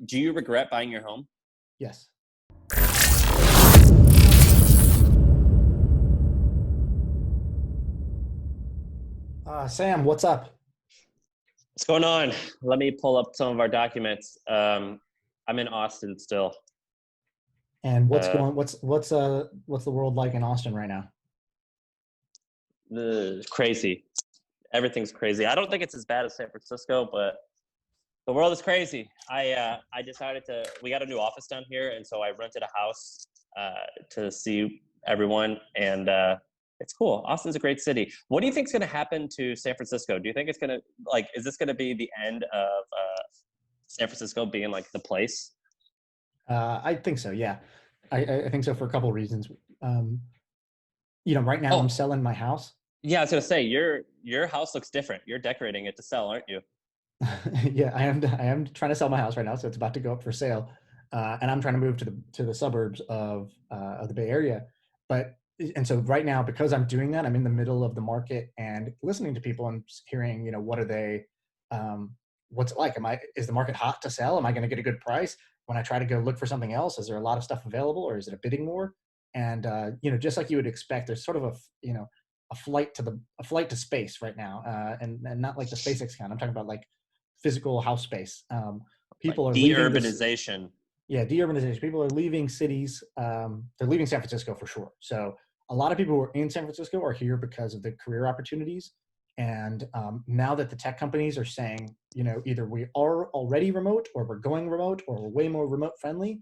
do you regret buying your home? Yes. Sam, what's up? What's going on? Let me pull up some of our documents. I'm in Austin still. And what's the world like in Austin right now? Crazy. Everything's crazy. I don't think it's as bad as San Francisco, but the world is crazy. I decided we got a new office down here, and so I rented a house to see everyone, and it's cool. Austin's a great city. What do you think is going to happen to San Francisco? Do you think it's going to, is this going to be the end of San Francisco being like the place? I think so. Yeah, I think so for a couple of reasons. Right now I'm selling my house. Yeah, I was going to say your house looks different. You're decorating it to sell, aren't you? Yeah, I am trying to sell my house right now, so it's about to go up for sale, and I'm trying to move to the suburbs of the Bay Area. And so right now, because I'm doing that, I'm in the middle of the market and listening to people and hearing, what are they, what's it like? Is the market hot to sell? Am I going to get a good price when I try to go look for something else? Is there a lot of stuff available, or is it a bidding war? And just like you would expect, there's sort of a flight to space right now, and not like the SpaceX kind. I'm talking about like physical house space. People like are de-urbanization. De-urbanization. People are leaving cities. They're leaving San Francisco for sure. So a lot of people who are in San Francisco are here because of the career opportunities. And now that the tech companies are saying, either we are already remote, or we're going remote, or we're way more remote friendly,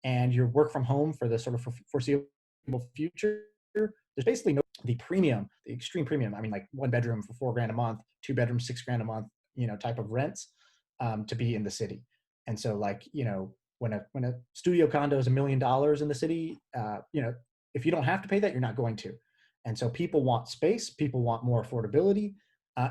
and you work from home for the sort of foreseeable future, there's basically the extreme premium. I mean, like 1 bedroom for $4,000 a month, 2 bedrooms, $6,000 a month, type of rents to be in the city. And so when a studio condo is $1 million in the city, if you don't have to pay that, you're not going to. And so people want space, people want more affordability,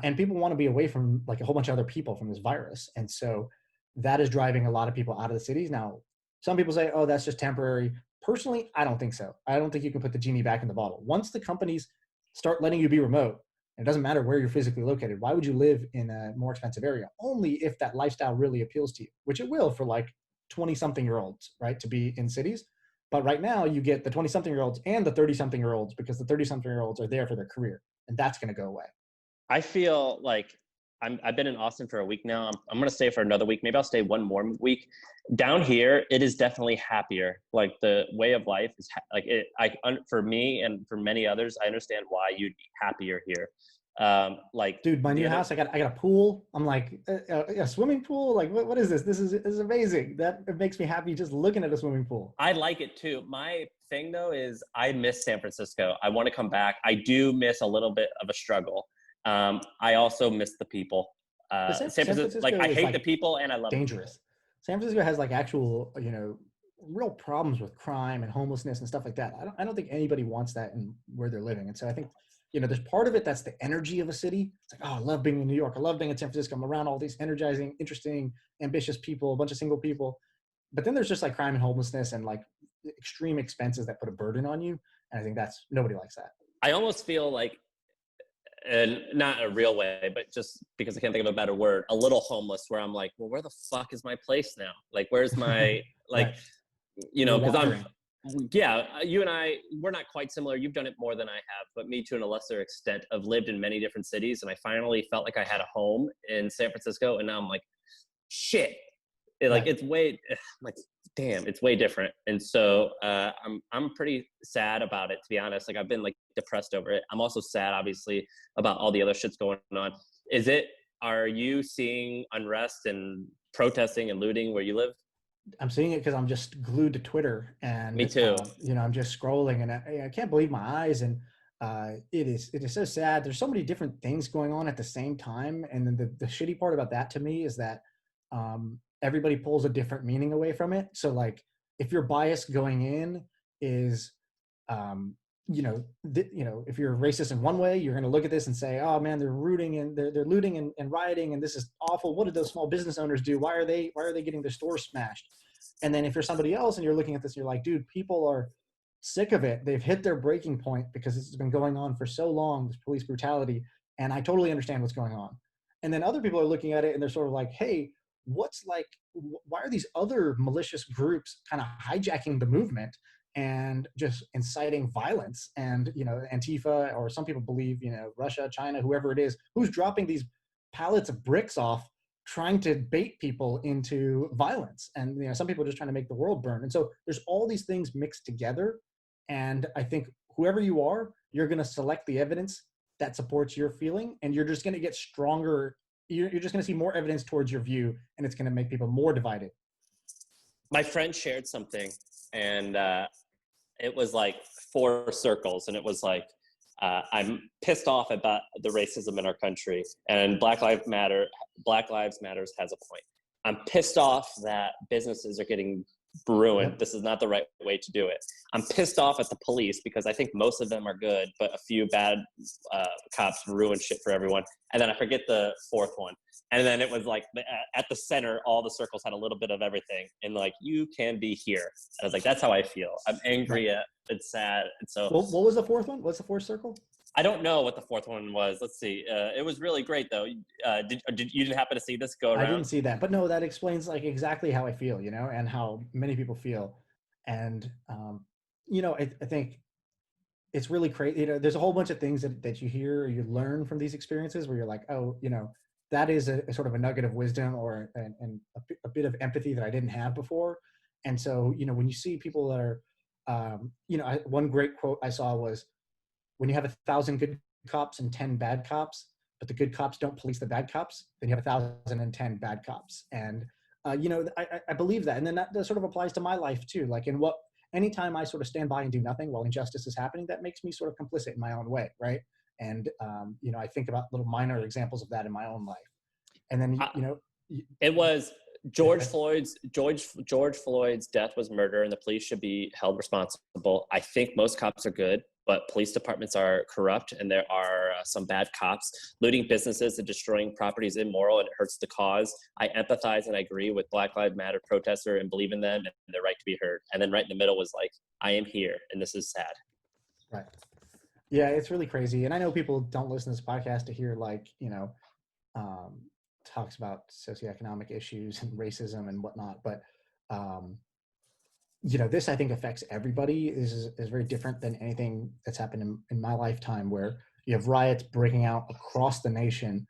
and people want to be away from like a whole bunch of other people from this virus. And so that is driving a lot of people out of the cities. Now, some people say, oh, that's just temporary. Personally, I don't think so. I don't think you can put the genie back in the bottle. Once the companies start letting you be remote, it doesn't matter where you're physically located. Why would you live in a more expensive area? Only if that lifestyle really appeals to you, which it will for like 20-something-year-olds, right, to be in cities. But right now you get the 20-something-year-olds and the 30-something-year-olds, because the 30-something-year-olds are there for their career, and that's going to go away. I feel like I've been in Austin for a week now. I'm going to stay for another week. Maybe I'll stay one more week. Down here, it is definitely happier. Like the way of life is for me and for many others, I understand why you'd be happier here. Dude, my new house, I got a pool. I'm like, a swimming pool. Like, what is this? This is amazing. It makes me happy just looking at a swimming pool. I like it too. My thing though is I miss San Francisco. I want to come back. I do miss a little bit of a struggle. I also miss the people. San Francisco, I hate the people and I love dangerous. The San Francisco has like actual, real problems with crime and homelessness and stuff like that. I don't think anybody wants that in where they're living. And so I think, there's part of it that's the energy of a city. It's like, oh, I love being in New York. I love being in San Francisco. I'm around all these energizing, interesting, ambitious people, a bunch of single people. But then there's just like crime and homelessness and like extreme expenses that put a burden on you. And I think nobody likes that. I almost feel like, and not a real way, but just because I can't think of a better word, a little homeless, where I'm like, well, where the fuck is my place now? Like, where's my, like, right. Because you and I, we're not quite similar. You've done it more than I have, but me to a lesser extent. I've lived in many different cities, and I finally felt like I had a home in San Francisco, and now I'm like, shit. It's way, like, damn, it's way different. And so I'm pretty sad about it, to be honest. Like, I've been like depressed over it. I'm also sad, obviously, about all the other shits going on. Are you seeing unrest and protesting and looting where you live? I'm seeing it because I'm just glued to Twitter, and me too. I'm just scrolling, and I can't believe my eyes. And it is so sad. There's so many different things going on at the same time. And then the shitty part about that to me is that everybody pulls a different meaning away from it. So like, if your bias going in is, if you're racist in one way, you're going to look at this and say, oh man, they're rooting and they're looting and rioting, and this is awful. What did those small business owners do? Why are they getting their stores smashed? And then if you're somebody else and you're looking at this, you're like, dude, people are sick of it. They've hit their breaking point because it's been going on for so long, this police brutality. And I totally understand what's going on. And then other people are looking at it and they're sort of like, hey, what's why are these other malicious groups kind of hijacking the movement and just inciting violence? And, Antifa, or some people believe, Russia, China, whoever it is, who's dropping these pallets of bricks off, trying to bait people into violence. And, some people are just trying to make the world burn. And so there's all these things mixed together. And I think whoever you are, you're going to select the evidence that supports your feeling, and you're just going to get stronger. You're just going to see more evidence towards your view, and it's going to make people more divided. My friend shared something, and it was like 4 circles, and it was like, I'm pissed off about the racism in our country, and Black Lives Matters has a point. I'm pissed off that businesses are getting ruined. This is not the right way to do it. I'm pissed off at the police because I think most of them are good, but a few bad cops ruin shit for everyone. And then I forget the 4th one. And then it was like at the center, all the circles had a little bit of everything. And like, you can be here. I was like, that's how I feel. I'm angry at, it's sad. And so what was the 4th one? What's the 4th circle? I don't know what the 4th one was. Let's see. It was really great though. Did you didn't happen to see this go around? I didn't see that, but no, that explains like exactly how I feel, and how many people feel. And, I think it's really crazy. There's a whole bunch of things that you hear or you learn from these experiences where you're like, oh, that is a sort of a nugget of wisdom or a bit of empathy that I didn't have before. And so, when you see people that are, one great quote I saw was, when you have 1,000 good cops and 10 bad cops, but the good cops don't police the bad cops, then you have 1,010 bad cops. And, I believe that. And then that sort of applies to my life too. Like anytime I sort of stand by and do nothing while injustice is happening, that makes me sort of complicit in my own way. Right. And, I think about little minor examples of that in my own life. And then, it was George Floyd's death was murder, and the police should be held responsible. I think most cops are good, but police departments are corrupt, and there are some bad cops. Looting businesses and destroying property is immoral, and it hurts the cause. I empathize and I agree with Black Lives Matter protesters and believe in them and their right to be heard. And then right in the middle was like, I am here, and this is sad. Right. Yeah, it's really crazy. And I know people don't listen to this podcast to hear talks about socioeconomic issues and racism and whatnot. But, this I think affects everybody. This is very different than anything that's happened in my lifetime, where you have riots breaking out across the nation,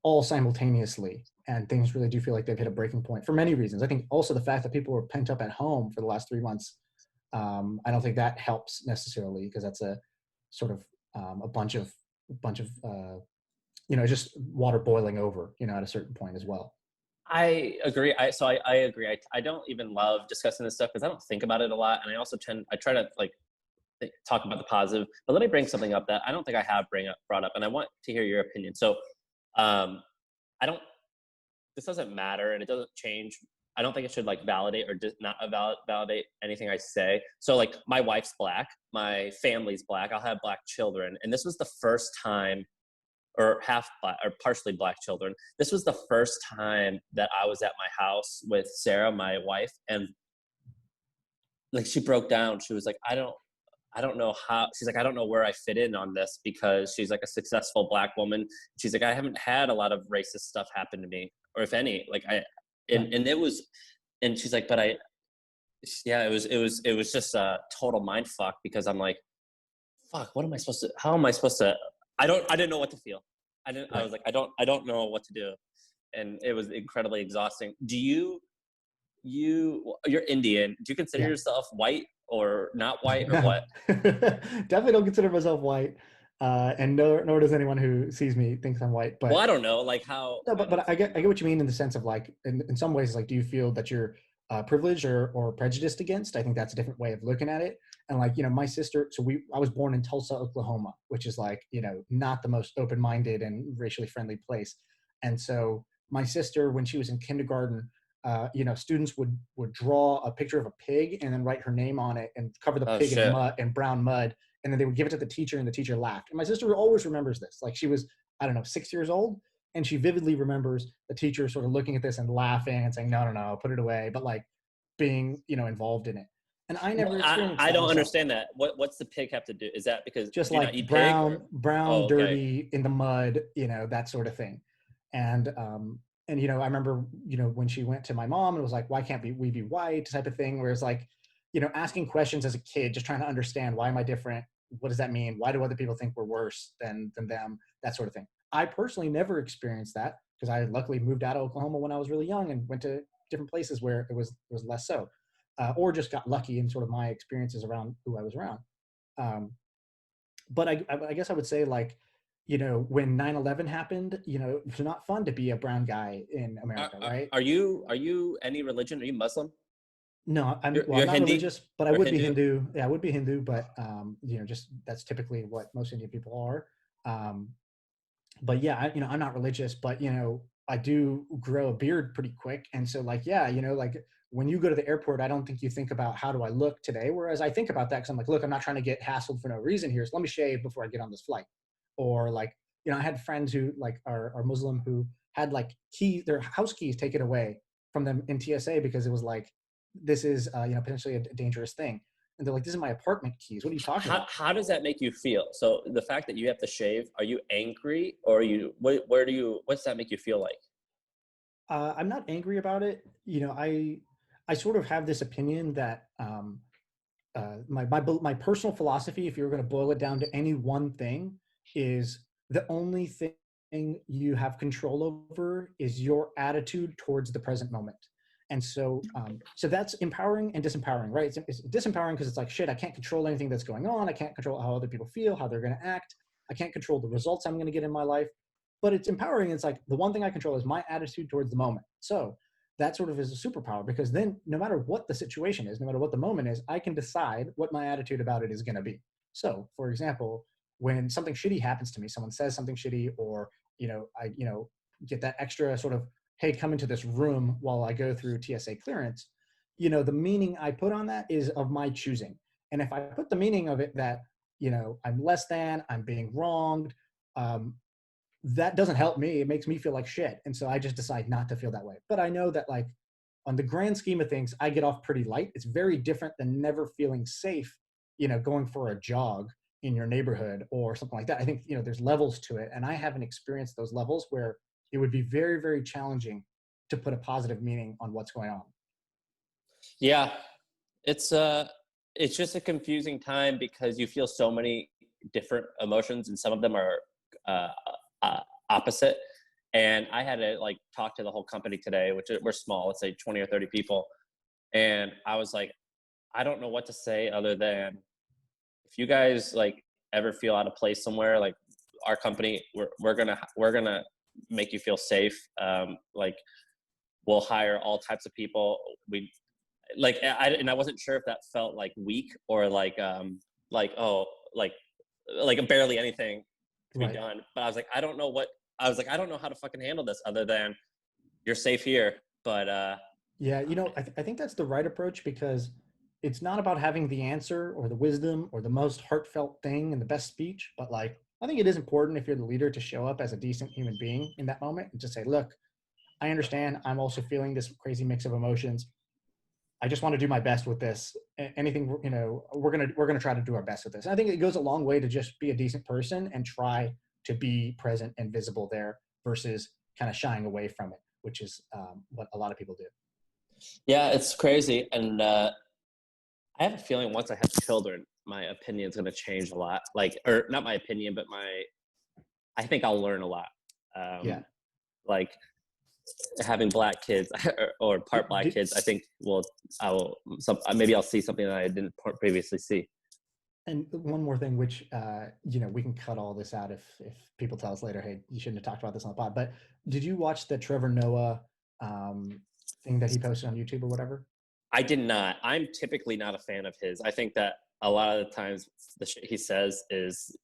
all simultaneously. And things really do feel like they've hit a breaking point for many reasons. I think also the fact that people were pent up at home for the last 3 months, I don't think that helps necessarily, because that's a sort of a bunch of just water boiling over, at a certain point as well. I agree. I agree. I don't even love discussing this stuff because I don't think about it a lot. And I try to talk about the positive, but let me bring something up that I don't think I have brought up, and I want to hear your opinion. So this doesn't matter and it doesn't change. I don't think it should validate or not validate anything I say. So my wife's Black, my family's Black, I'll have Black children. And this was the first time, or half Black or partially Black children. This was the first time that I was at my house with Sarah, my wife. And she broke down. She was like, I don't know how, she's like, I don't know where I fit in on this, because she's a successful Black woman. She's like, I haven't had a lot of racist stuff happen to me, or if any, and it was, and she's like, but it was just a total mind fuck, because I'm like, fuck, how am I supposed to, I didn't know what to feel. I was like, I don't know what to do. And it was incredibly exhausting. You're Indian. Do you consider yourself white or not white, or what? Definitely don't consider myself white. And nor does anyone who sees me thinks I'm white. But well, I don't know, how. No, but I get what you mean in the sense of in some ways, do you feel that you're privileged or prejudiced against? I think that's a different way of looking at it. And my sister, I was born in Tulsa, Oklahoma, which is not the most open-minded and racially friendly place. And so my sister, when she was in kindergarten, students would draw a picture of a pig and then write her name on it and cover the pig in mud and brown mud. And then they would give it to the teacher, and the teacher laughed. And my sister always remembers this. She was, 6 years old, and she vividly remembers the teacher sort of looking at this and laughing and saying, no, put it away. But being, involved in it. And I never experienced that. I don't understand that. What's the pig have to do? Is that because just brown, dirty in the mud, that sort of thing. And And, I remember, when she went to my mom and was like, why can't we be white type of thing, where it's like, asking questions as a kid, just trying to understand, why am I different? What does that mean? Why do other people think we're worse than them? That sort of thing. I personally never experienced that because I luckily moved out of Oklahoma when I was really young and went to different places where it was less so, or just got lucky in sort of my experiences around who I was around. But I guess I would say, like, when 9/11 happened, it's not fun to be a brown guy in America, right? Are you any religion? Are you Muslim? No, I'm You're not Hindi religious, but I or would be Hindu? Hindu. Yeah, I would be Hindu, but just that's typically what most Indian people are. Um, but yeah, I'm not religious, but I do grow a beard pretty quick, and so, like, yeah, like when you go to the airport, I don't think you think about how do I look today, whereas I think about that because I'm like, look, I'm not trying to get hassled for no reason here, so let me shave before I get on this flight. Or, like, I had friends who, like, are Muslim, who had, like, their house keys taken away from them in TSA because it was like, this is potentially a dangerous thing, and they're like, this is my apartment keys. What are you talking about? How does that make you feel? So the fact that you have to shave, are you angry, or are you what's that make you feel like? I'm not angry about it. I sort of have this opinion that my personal philosophy, if you're going to boil it down to any one thing, is the only thing you have control over is your attitude towards the present moment. And so that's empowering and disempowering, right? It's disempowering because it's like, shit, I can't control anything that's going on. I can't control how other people feel, how they're going to act. I can't control the results I'm going to get in my life. But it's empowering. It's like, the one thing I control is my attitude towards the moment. So that sort of is a superpower, because then no matter what the situation is, no matter what the moment is, I can decide what my attitude about it is going to be. So, for example, when something shitty happens to me, someone says something shitty, or I get that extra sort of, hey, come into this room while I go through TSA clearance, the meaning I put on that is of my choosing. And if I put the meaning of it that, I'm less than, I'm being wronged, um, that doesn't help me. It makes me feel like shit. And so I just decide not to feel that way. But I know that, like, on the grand scheme of things, I get off pretty light. It's very different than never feeling safe, going for a jog in your neighborhood or something like that. I think, there's levels to it. And I haven't experienced those levels where it would be very, very challenging to put a positive meaning on what's going on. Yeah, it's it's just a confusing time because you feel so many different emotions, and some of them are uh, opposite. And I had to, like, talk to the whole company today, which we're small, let's say 20 or 30 people. And I was like, I don't know what to say other than, if you guys, like, ever feel out of place somewhere, like, our company, we're gonna make you feel safe. Like, we'll hire all types of people. We like, and I wasn't sure if that felt like weak or like, oh, like barely anything to be Right. done. But I was like, I don't know how to fucking handle this other than, you're safe here. But Yeah, I think that's the right approach, because it's not about having the answer or the wisdom or the most heartfelt thing and the best speech, but, like, I think it is important, if you're the leader, to show up as a decent human being in that moment and just say, look, I understand. I'm also feeling this crazy mix of emotions. I just want to do my best with this. Anything, we're gonna try to do our best with this. And I think it goes a long way to just be a decent person and try to be present and visible there versus kind of shying away from it, which is what a lot of people do. yeah, it's crazy. And I have a feeling once I have children, my opinion is going to change a lot. Like, or not my opinion, but I think I'll learn a lot. Yeah. Like, having black kids or part black Did, kids, I think maybe I'll see something that I didn't previously see. And one more thing, which we can cut all this out if people tell us later, hey, you shouldn't have talked about this on the pod. But did you watch the Trevor Noah thing that he posted on YouTube or whatever? I did not. I'm typically not a fan of his. I think that a lot of the times the shit he says is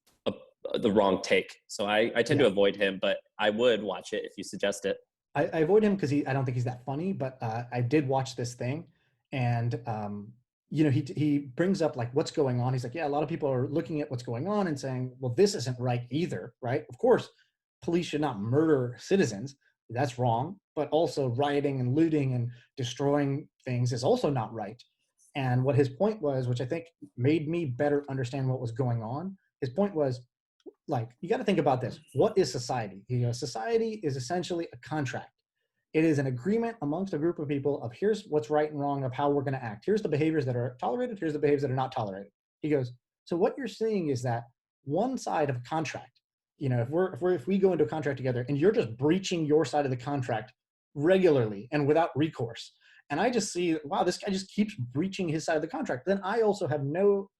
the wrong take. So I tend Yeah. to avoid him, but I would watch it if you suggest it. I avoid him because I don't think he's that funny. But I did watch this thing, and he brings up, like, what's going on. He's like, yeah, a lot of people are looking at what's going on and saying, well, this isn't right either, right? Of course, police should not murder citizens. That's wrong. But also rioting and looting and destroying things is also not right. And what his point was, which I think made me better understand what was going on, his point was, like, you got to think about this. What is society? Society is essentially a contract. It is an agreement amongst a group of people of here's what's right and wrong of how we're going to act. Here's the behaviors that are tolerated. Here's the behaviors that are not tolerated. He goes, so what you're seeing is that one side of a contract, if we go into a contract together and you're just breaching your side of the contract regularly and without recourse, and I just see, wow, this guy just keeps breaching his side of the contract, then I also have no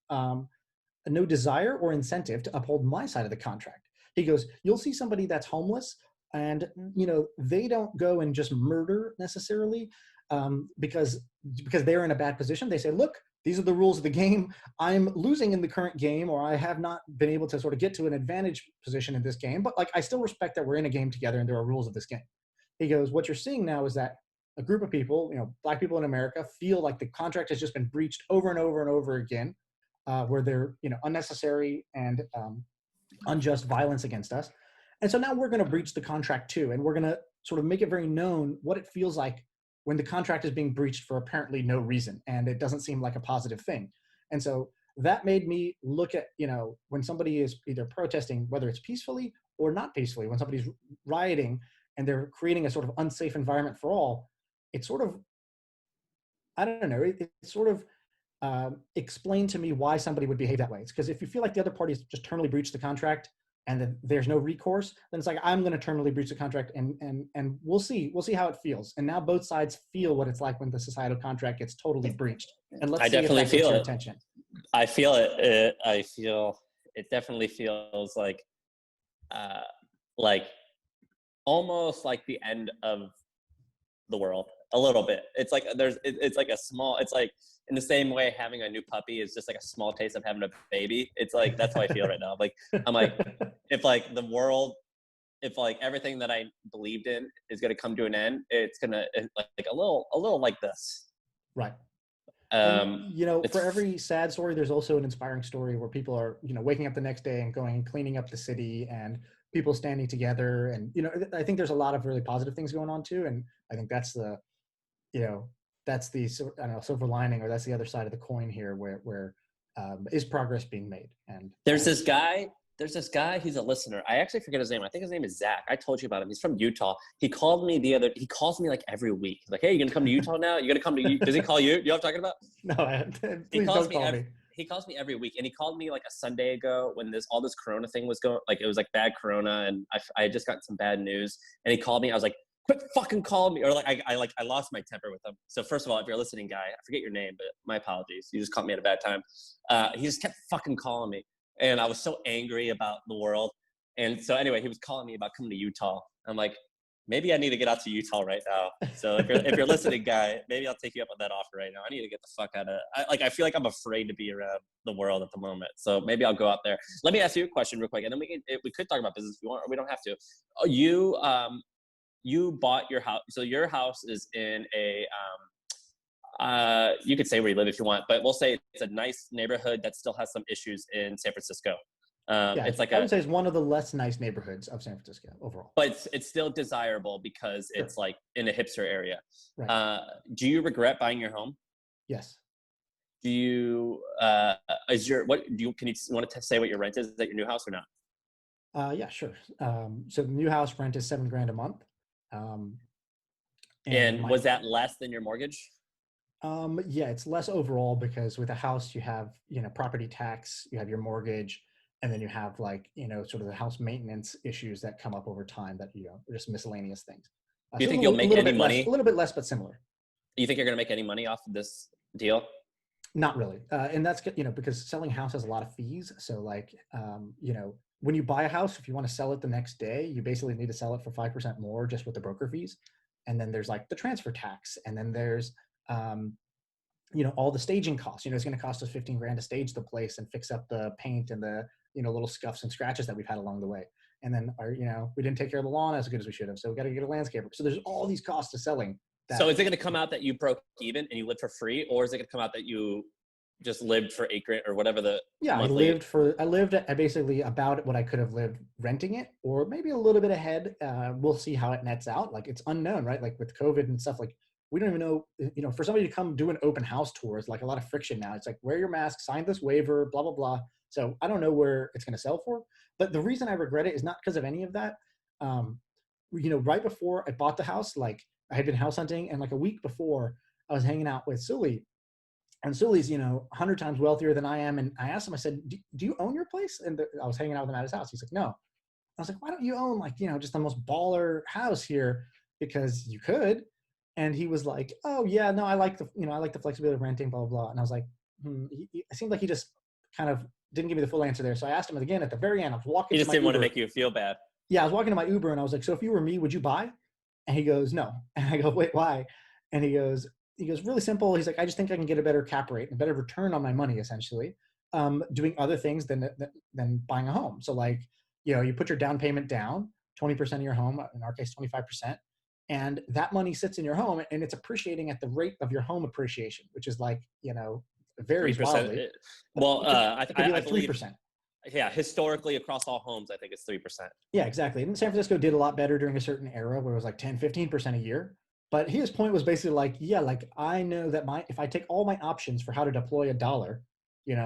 desire or incentive to uphold my side of the contract. He goes, you'll see somebody that's homeless and they don't go and just murder necessarily because they're in a bad position. They say, look, these are the rules of the game. I'm losing in the current game, or I have not been able to sort of get to an advantage position in this game, but like I still respect that we're in a game together and there are rules of this game. He goes, what you're seeing now is that a group of people, black people in America, feel like the contract has just been breached over and over and over again, where they're unnecessary and unjust violence against us. And so now we're going to breach the contract too, and we're going to sort of make it very known what it feels like when the contract is being breached for apparently no reason, and it doesn't seem like a positive thing. And so that made me look at, when somebody is either protesting, whether it's peacefully or not peacefully, when somebody's rioting and they're creating a sort of unsafe environment for all, it's sort of, I don't know, it sort of explained to me why somebody would behave that way. It's because if you feel like the other party's just terminally breached the contract and that there's no recourse, then it's like, I'm going to terminally breach the contract and we'll see how it feels. And now both sides feel what it's like when the societal contract gets totally breached. And let's I see definitely if that gets feel your it. attention. I feel it. I feel it definitely feels like almost like the end of the world a little bit. It's like it's like a small, it's like in the same way having a new puppy is just like a small taste of having a baby. It's like, that's how I feel right now. Like, I'm like, if like the world, if like everything that I believed in is going to come to an end, it's going to like a little like this. Right. And, for every sad story, there's also an inspiring story where people are, waking up the next day and going and cleaning up the city and people standing together. And, I think there's a lot of really positive things going on too. And I think that's the, that's the, I don't know, silver lining, or that's the other side of the coin here where is progress being made. And there's this guy, he's a listener. I actually forget his name. I think his name is Zach. I told you about him. He's from Utah. He called me he calls me like every week. He's like, hey, you gonna come to Utah now? You gonna come to, does he call you? You know what I'm talking about? No, please don't call me. He calls me every week, and he called me like a Sunday ago when all this Corona thing was going, like it was like bad Corona, and I had just gotten some bad news, and he called me. I was like, quit fucking calling me, or like I lost my temper with him. So first of all, if you're a listening guy, I forget your name, but my apologies. You just caught me at a bad time. He just kept fucking calling me, and I was so angry about the world. And so anyway, he was calling me about coming to Utah. I'm like, maybe I need to get out to Utah right now. So if you're listening, guy, maybe I'll take you up on that offer right now. I need to get the fuck out of. I feel like I'm afraid to be around the world at the moment. So maybe I'll go out there. Let me ask you a question real quick, and then we could talk about business if you want, or we don't have to. You bought your house. So your house is in a. You could say where you live if you want, but we'll say it's a nice neighborhood that still has some issues in San Francisco. It's like I would say it's one of the less nice neighborhoods of San Francisco overall. But it's still desirable because Sure. It's like in a hipster area. Right. Do you regret buying your home? Yes. Do you can you want to say what your rent is at your new house or not? Yeah, sure. So the new house rent is $7,000 a month. And was that less than your mortgage? Yeah, it's less overall because with a house you have, property tax, you have your mortgage, and then you have like, sort of the house maintenance issues that come up over time that, are just miscellaneous things. Do you think you'll make any money? A little bit less, but similar. You think you're going to make any money off of this deal? Not really. And that's, because selling a house has a lot of fees. So like, when you buy a house, if you want to sell it the next day, you basically need to sell it for 5% more just with the broker fees. And then there's like the transfer tax. And then there's, all the staging costs. It's going to cost us $15,000 to stage the place and fix up the paint and the, little scuffs and scratches that we've had along the way. And then, we didn't take care of the lawn as good as we should have. So we got to get a landscaper. So there's all these costs to selling. So is it going to come out that you broke even and you lived for free, or is it going to come out that you just lived for acre or whatever the monthly... I lived at basically about what I could have lived renting it, or maybe a little bit ahead. We'll see how it nets out. Like, it's unknown, right? Like with COVID and stuff, like we don't even know, for somebody to come do an open house tour is like a lot of friction now. It's like, wear your mask, sign this waiver, blah, blah, blah. So I don't know where it's going to sell for, but the reason I regret it is not because of any of that. Right before I bought the house, like I had been house hunting, and like a week before, I was hanging out with Sully, and Sully's 100 times wealthier than I am. And I asked him, I said, do you own your place? And I was hanging out with him at his house. He's like, no. I was like, why don't you own like, just the most baller house here? Because you could. And he was like, oh yeah, no, I like the flexibility of renting, blah, blah, blah. And I was like, it seemed like he just kind of didn't give me the full answer there. So I asked him again at the very end. I was walking. He just didn't want to make you feel bad. Yeah, I was walking to my Uber, and I was like, so if you were me, would you buy? And he goes, no. And I go, wait, why? And he goes, really simple. He's like, I just think I can get a better cap rate, a better return on my money, essentially, doing other things than buying a home. So like, you put your down payment down, 20% of your home, in our case, 25%. And that money sits in your home, and it's appreciating at the rate of your home appreciation, which is like, varies wildly. Well, it could be like 3%. Yeah, historically across all homes, I think it's 3%. Yeah, exactly. And San Francisco did a lot better during a certain era where it was like 10, 15% a year. But his point was basically like, yeah, like I know that if I take all my options for how to deploy a dollar,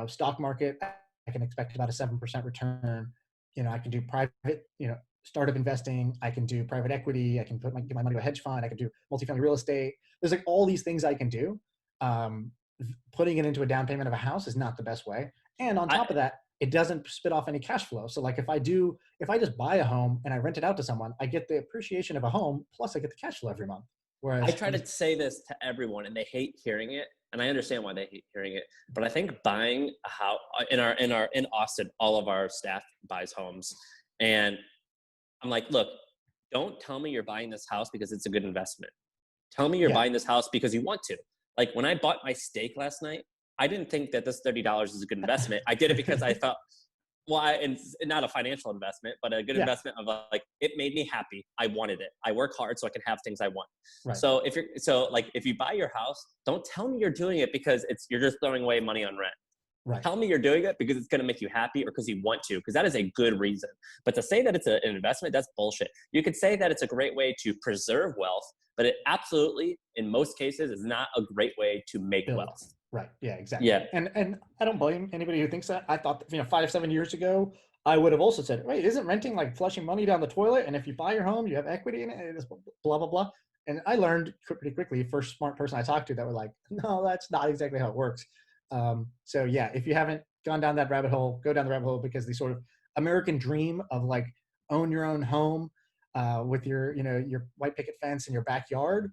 stock market, I can expect about a 7% return. I can do private, startup investing. I can do private equity. I can give my money to a hedge fund. I can do multifamily real estate. There's like all these things I can do. Putting it into a down payment of a house is not the best way. And on top of that, it doesn't spit off any cash flow. So like if I just buy a home and I rent it out to someone, I get the appreciation of a home, plus I get the cash flow every month. Whereas I try to say this to everyone, and they hate hearing it, and I understand why they hate hearing it. But I think buying a house in Austin, all of our staff buys homes, and I'm like, look, don't tell me you're buying this house because it's a good investment. Tell me you're buying this house because you want to. Like when I bought my steak last night, I didn't think that this $30 is a good investment. I did it because I felt, and not a financial investment, but a good investment of like, it made me happy. I wanted it. I work hard so I can have things I want. Right. So if you buy your house, don't tell me you're doing it because you're just throwing away money on rent. Right. Tell me you're doing it because it's going to make you happy or because you want to, because that is a good reason. But to say that it's an investment, that's bullshit. You could say that it's a great way to preserve wealth, but it absolutely, in most cases, is not a great way to make wealth. Right. Yeah, exactly. Yeah. And I don't blame anybody who thinks that. I thought, 5-7 years ago, I would have also said, wait, isn't renting like flushing money down the toilet? And if you buy your home, you have equity in it, it's blah, blah, blah. And I learned pretty quickly, first smart person I talked to that were like, no, that's not exactly how it works. So yeah, if you haven't gone down that rabbit hole, go down the rabbit hole, because the sort of American dream of like own your own home with your white picket fence in your backyard,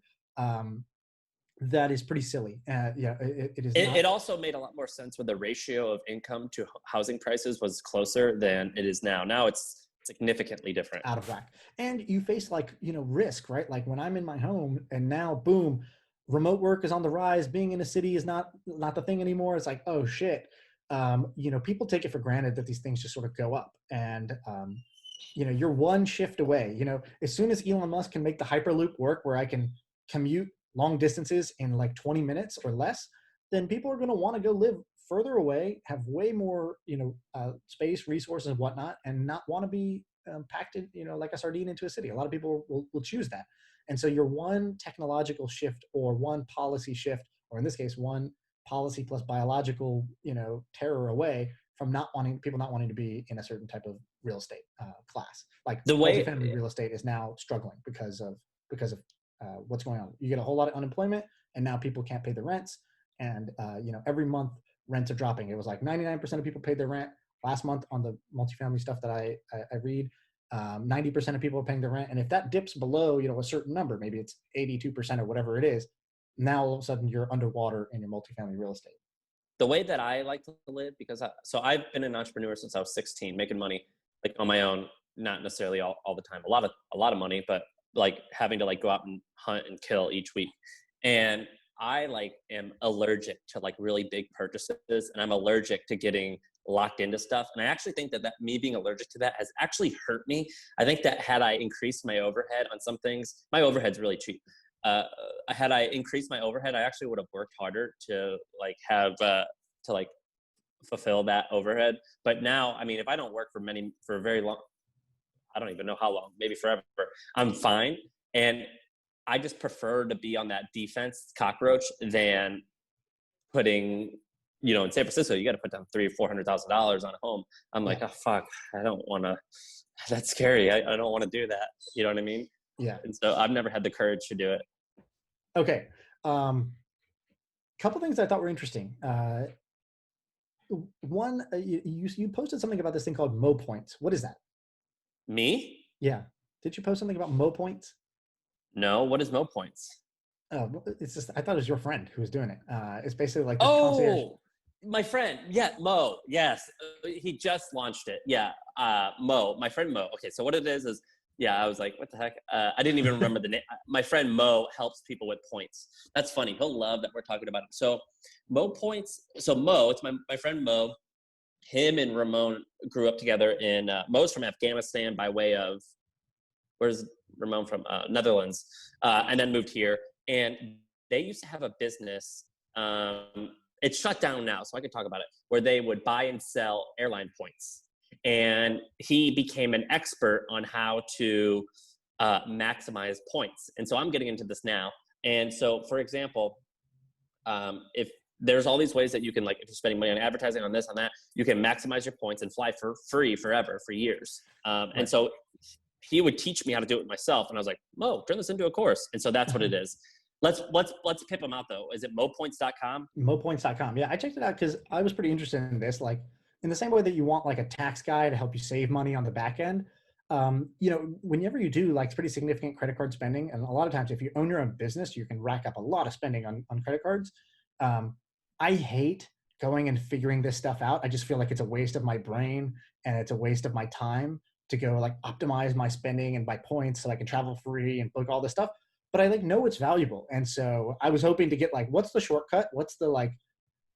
that is pretty silly. It is. It also made a lot more sense when the ratio of income to housing prices was closer than it is now. Now it's significantly different. Out of whack. And you face like, risk, right? Like when I'm in my home and now, boom, remote work is on the rise. Being in a city is not the thing anymore. It's like, oh shit. People take it for granted that these things just sort of go up. And, you're one shift away. As soon as Elon Musk can make the Hyperloop work where I can commute long distances in like 20 minutes or less, then people are going to want to go live further away, have way more, space, resources and whatnot, and not want to be packed in, like a sardine into a city. A lot of people will choose that. And so you're one technological shift or one policy shift, or in this case, one policy plus biological, terror away from people not wanting to be in a certain type of real estate class. Like the multifamily real estate is now struggling because of what's going on. You get a whole lot of unemployment, and now people can't pay the rents. And every month rents are dropping. It was like 99% of people paid their rent last month on the multifamily stuff that I read. 90% of people are paying their rent. And if that dips below, a certain number, maybe it's 82% or whatever it is, now all of a sudden you're underwater in your multifamily real estate. The way that I like to live, because I've been an entrepreneur since I was 16, making money like on my own, not necessarily all the time, a lot of money, but like having to like go out and hunt and kill each week. And I am allergic to like really big purchases, and I'm allergic to getting locked into stuff. And I actually think that me being allergic to that has actually hurt me. I think that had I increased my overhead on some things, my overhead's really cheap. Had I increased my overhead, I actually would have worked harder to fulfill that overhead. But now, I mean, if I don't work for very long, I don't even know how long, maybe forever, I'm fine. And I just prefer to be on that defense cockroach than putting, in San Francisco, you got to put down $300,000 or $400,000 on a home. I'm like, oh fuck, I don't want to. That's scary. I don't want to do that. You know what I mean? Yeah. And so I've never had the courage to do it. Okay. Couple things I thought were interesting. One, you posted something about this thing called Mo Points. What is that? Me? Yeah. Did you post something about Mo Points? No. What is Mo Points? Oh, it's just, I thought it was your friend who was doing it. It's basically like this concierge. Oh, my friend. Yeah, Mo. Yes, he just launched it. Yeah, Mo. My friend Mo. Okay, so what it is yeah, I was like, what the heck? I didn't even remember the name. My friend Mo helps people with points. That's funny. He'll love that we're talking about it. So Mo Points. So Mo, it's my friend Mo. Him and Ramon grew up together in Mo's from Afghanistan by way of where's Ramon from Netherlands, and then moved here. And they used to have a business. It's shut down now, so I can talk about it. Where they would buy and sell airline points, and he became an expert on how to maximize points. And so I'm getting into this now. And so, for example, if there's all these ways that you can, like, if you're spending money on advertising, on this, on that, you can maximize your points and fly for free forever, for years. Right. And so he would teach me how to do it myself. And I was like, Mo, turn this into a course. And so that's what it is. Let's pip them out though. Is it mopoints.com? Mopoints.com. Yeah, I checked it out because I was pretty interested in this. Like, in the same way that you want like a tax guy to help you save money on the back end, whenever you do like pretty significant credit card spending, and a lot of times if you own your own business, you can rack up a lot of spending on credit cards. I hate going and figuring this stuff out. I just feel like it's a waste of my brain and it's a waste of my time to go like optimize my spending and buy points so I can travel free and book all this stuff. But I like know it's valuable. And so I was hoping to get like, what's the shortcut? What's the like,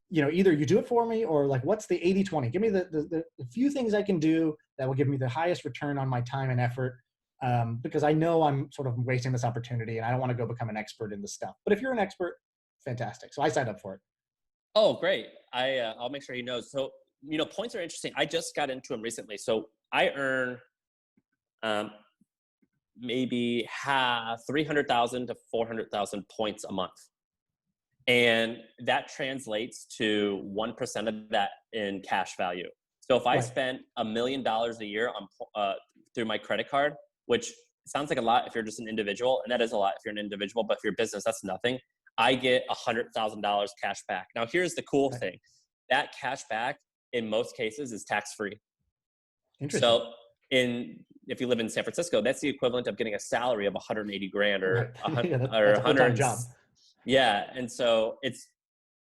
either you do it for me or like, what's the 80-20? Give me the few things I can do that will give me the highest return on my time and effort. Because I know I'm sort of wasting this opportunity and I don't want to go become an expert in this stuff. But if you're an expert, fantastic. So I signed up for it. Oh, great. I'll make sure he knows. So, points are interesting. I just got into them recently. So I earn maybe 300,000 to 400,000 points a month. And that translates to 1% of that in cash value. So if I spent $1 million a year on through my credit card, which sounds like a lot if you're just an individual, and that is a lot if you're an individual, but if you're a business, that's nothing. I get $100,000 cash back. Now, here's the cool thing. That cash back, in most cases, is tax-free. Interesting. So if you live in San Francisco, that's the equivalent of getting a salary of 180 grand or that's or a full-time job. Yeah. And so it's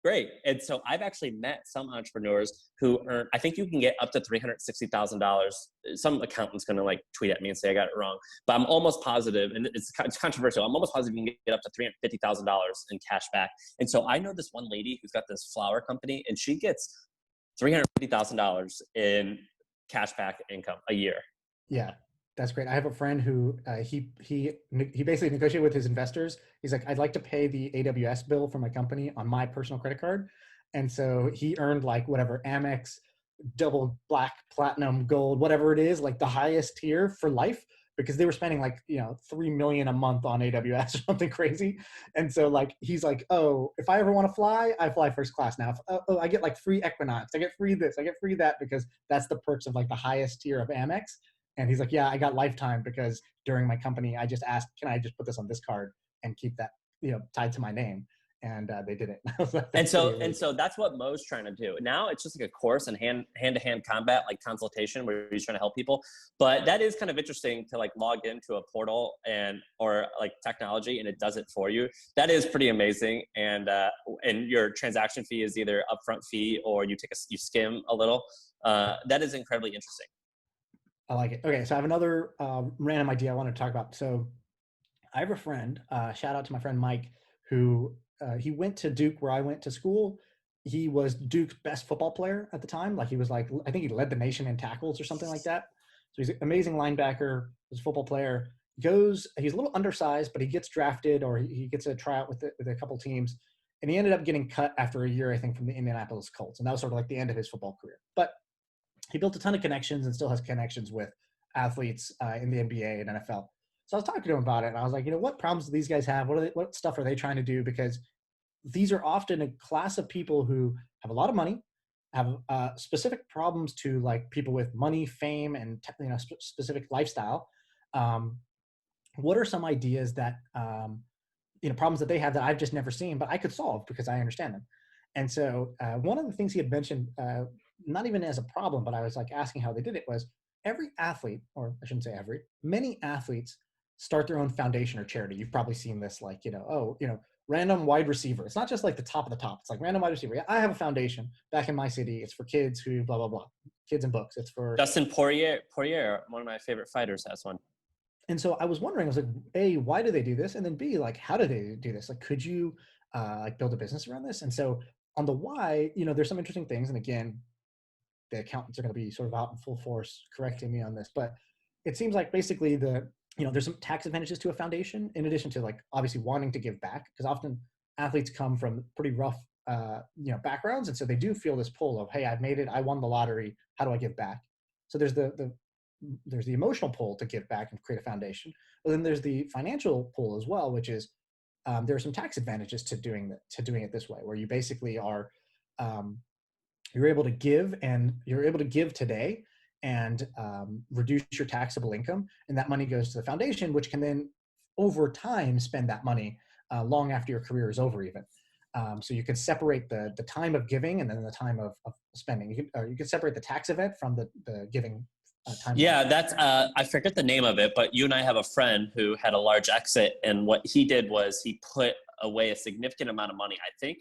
great. And so I've actually met some entrepreneurs who earn, I think you can get up to $360,000. Some accountant's going to like tweet at me and say I got it wrong, but I'm almost positive, and it's controversial. I'm almost positive you can get up to $350,000 in cash back. And so I know this one lady who's got this flower company, and she gets $350,000 in cash back income a year. Yeah, that's great. I have a friend who he basically negotiated with his investors. He's like, I'd like to pay the AWS bill for my company on my personal credit card. And so he earned like whatever Amex, double black, platinum, gold, whatever it is, like the highest tier for life, because they were spending like, $3 million a month on AWS or something crazy. And so like, he's like, oh, if I ever want to fly, I fly first class now. I get like free Equinox, I get free this, I get free that, because that's the perks of like the highest tier of Amex. And he's like, yeah, I got lifetime because during my company, I just asked, can I just put this on this card and keep that, tied to my name? And they did it. And so that's what Mo's trying to do. Now it's just like a course in hand-to-hand combat, like consultation, where he's trying to help people. But that is kind of interesting to like log into a portal or like technology, and it does it for you. That is pretty amazing. And your transaction fee is either upfront fee or you skim a little. That is incredibly interesting. I like it. Okay, so I have another random idea I want to talk about. So I have a friend, shout out to my friend Mike, who he went to Duke where I went to school. He was Duke's best football player at the time. Like he was like, I think he led the nation in tackles or something like that. So he's an amazing linebacker, he's a football player. He's a little undersized, but he gets drafted or he gets a tryout with a couple teams. And he ended up getting cut after a year, I think, from the Indianapolis Colts. And that was sort of like the end of his football career. But he built a ton of connections and still has connections with athletes in the NBA and NFL. So I was talking to him about it, and I was like, what problems do these guys have? What stuff are they trying to do? Because these are often a class of people who have a lot of money, have specific problems to like people with money, fame, and specific lifestyle. What are some ideas that problems that they have that I've just never seen, but I could solve because I understand them. And so one of the things he had mentioned, not even as a problem, but I was like asking how they did it, was every athlete, or I shouldn't say every, many athletes start their own foundation or charity. You've probably seen this, like, random wide receiver. It's not just like the top of the top. It's like random wide receiver. Yeah, I have a foundation back in my city. It's for kids who blah, blah, blah. Kids and books. It's for Dustin Poirier, one of my favorite fighters, has one. And so I was wondering, I was like, A, why do they do this? And then B, like, how do they do this? Like, could you like build a business around this? And so on the why, there's some interesting things. And again, the accountants are going to be sort of out in full force correcting me on this, but it seems like basically there's some tax advantages to a foundation in addition to like obviously wanting to give back, because often athletes come from pretty rough, backgrounds. And so they do feel this pull of, hey, I've made it. I won the lottery. How do I give back? So there's there's the emotional pull to give back and create a foundation, but then there's the financial pull as well, which is there are some tax advantages to doing it this way, where you basically are you're able to give, and you're able to give today and reduce your taxable income, and that money goes to the foundation, which can then over time spend that money long after your career is over even. So you could separate the time of giving and then the time of spending. You could separate the tax event from the giving time. Yeah, that's I forget the name of it, but you and I have a friend who had a large exit, and what he did was he put away a significant amount of money. I think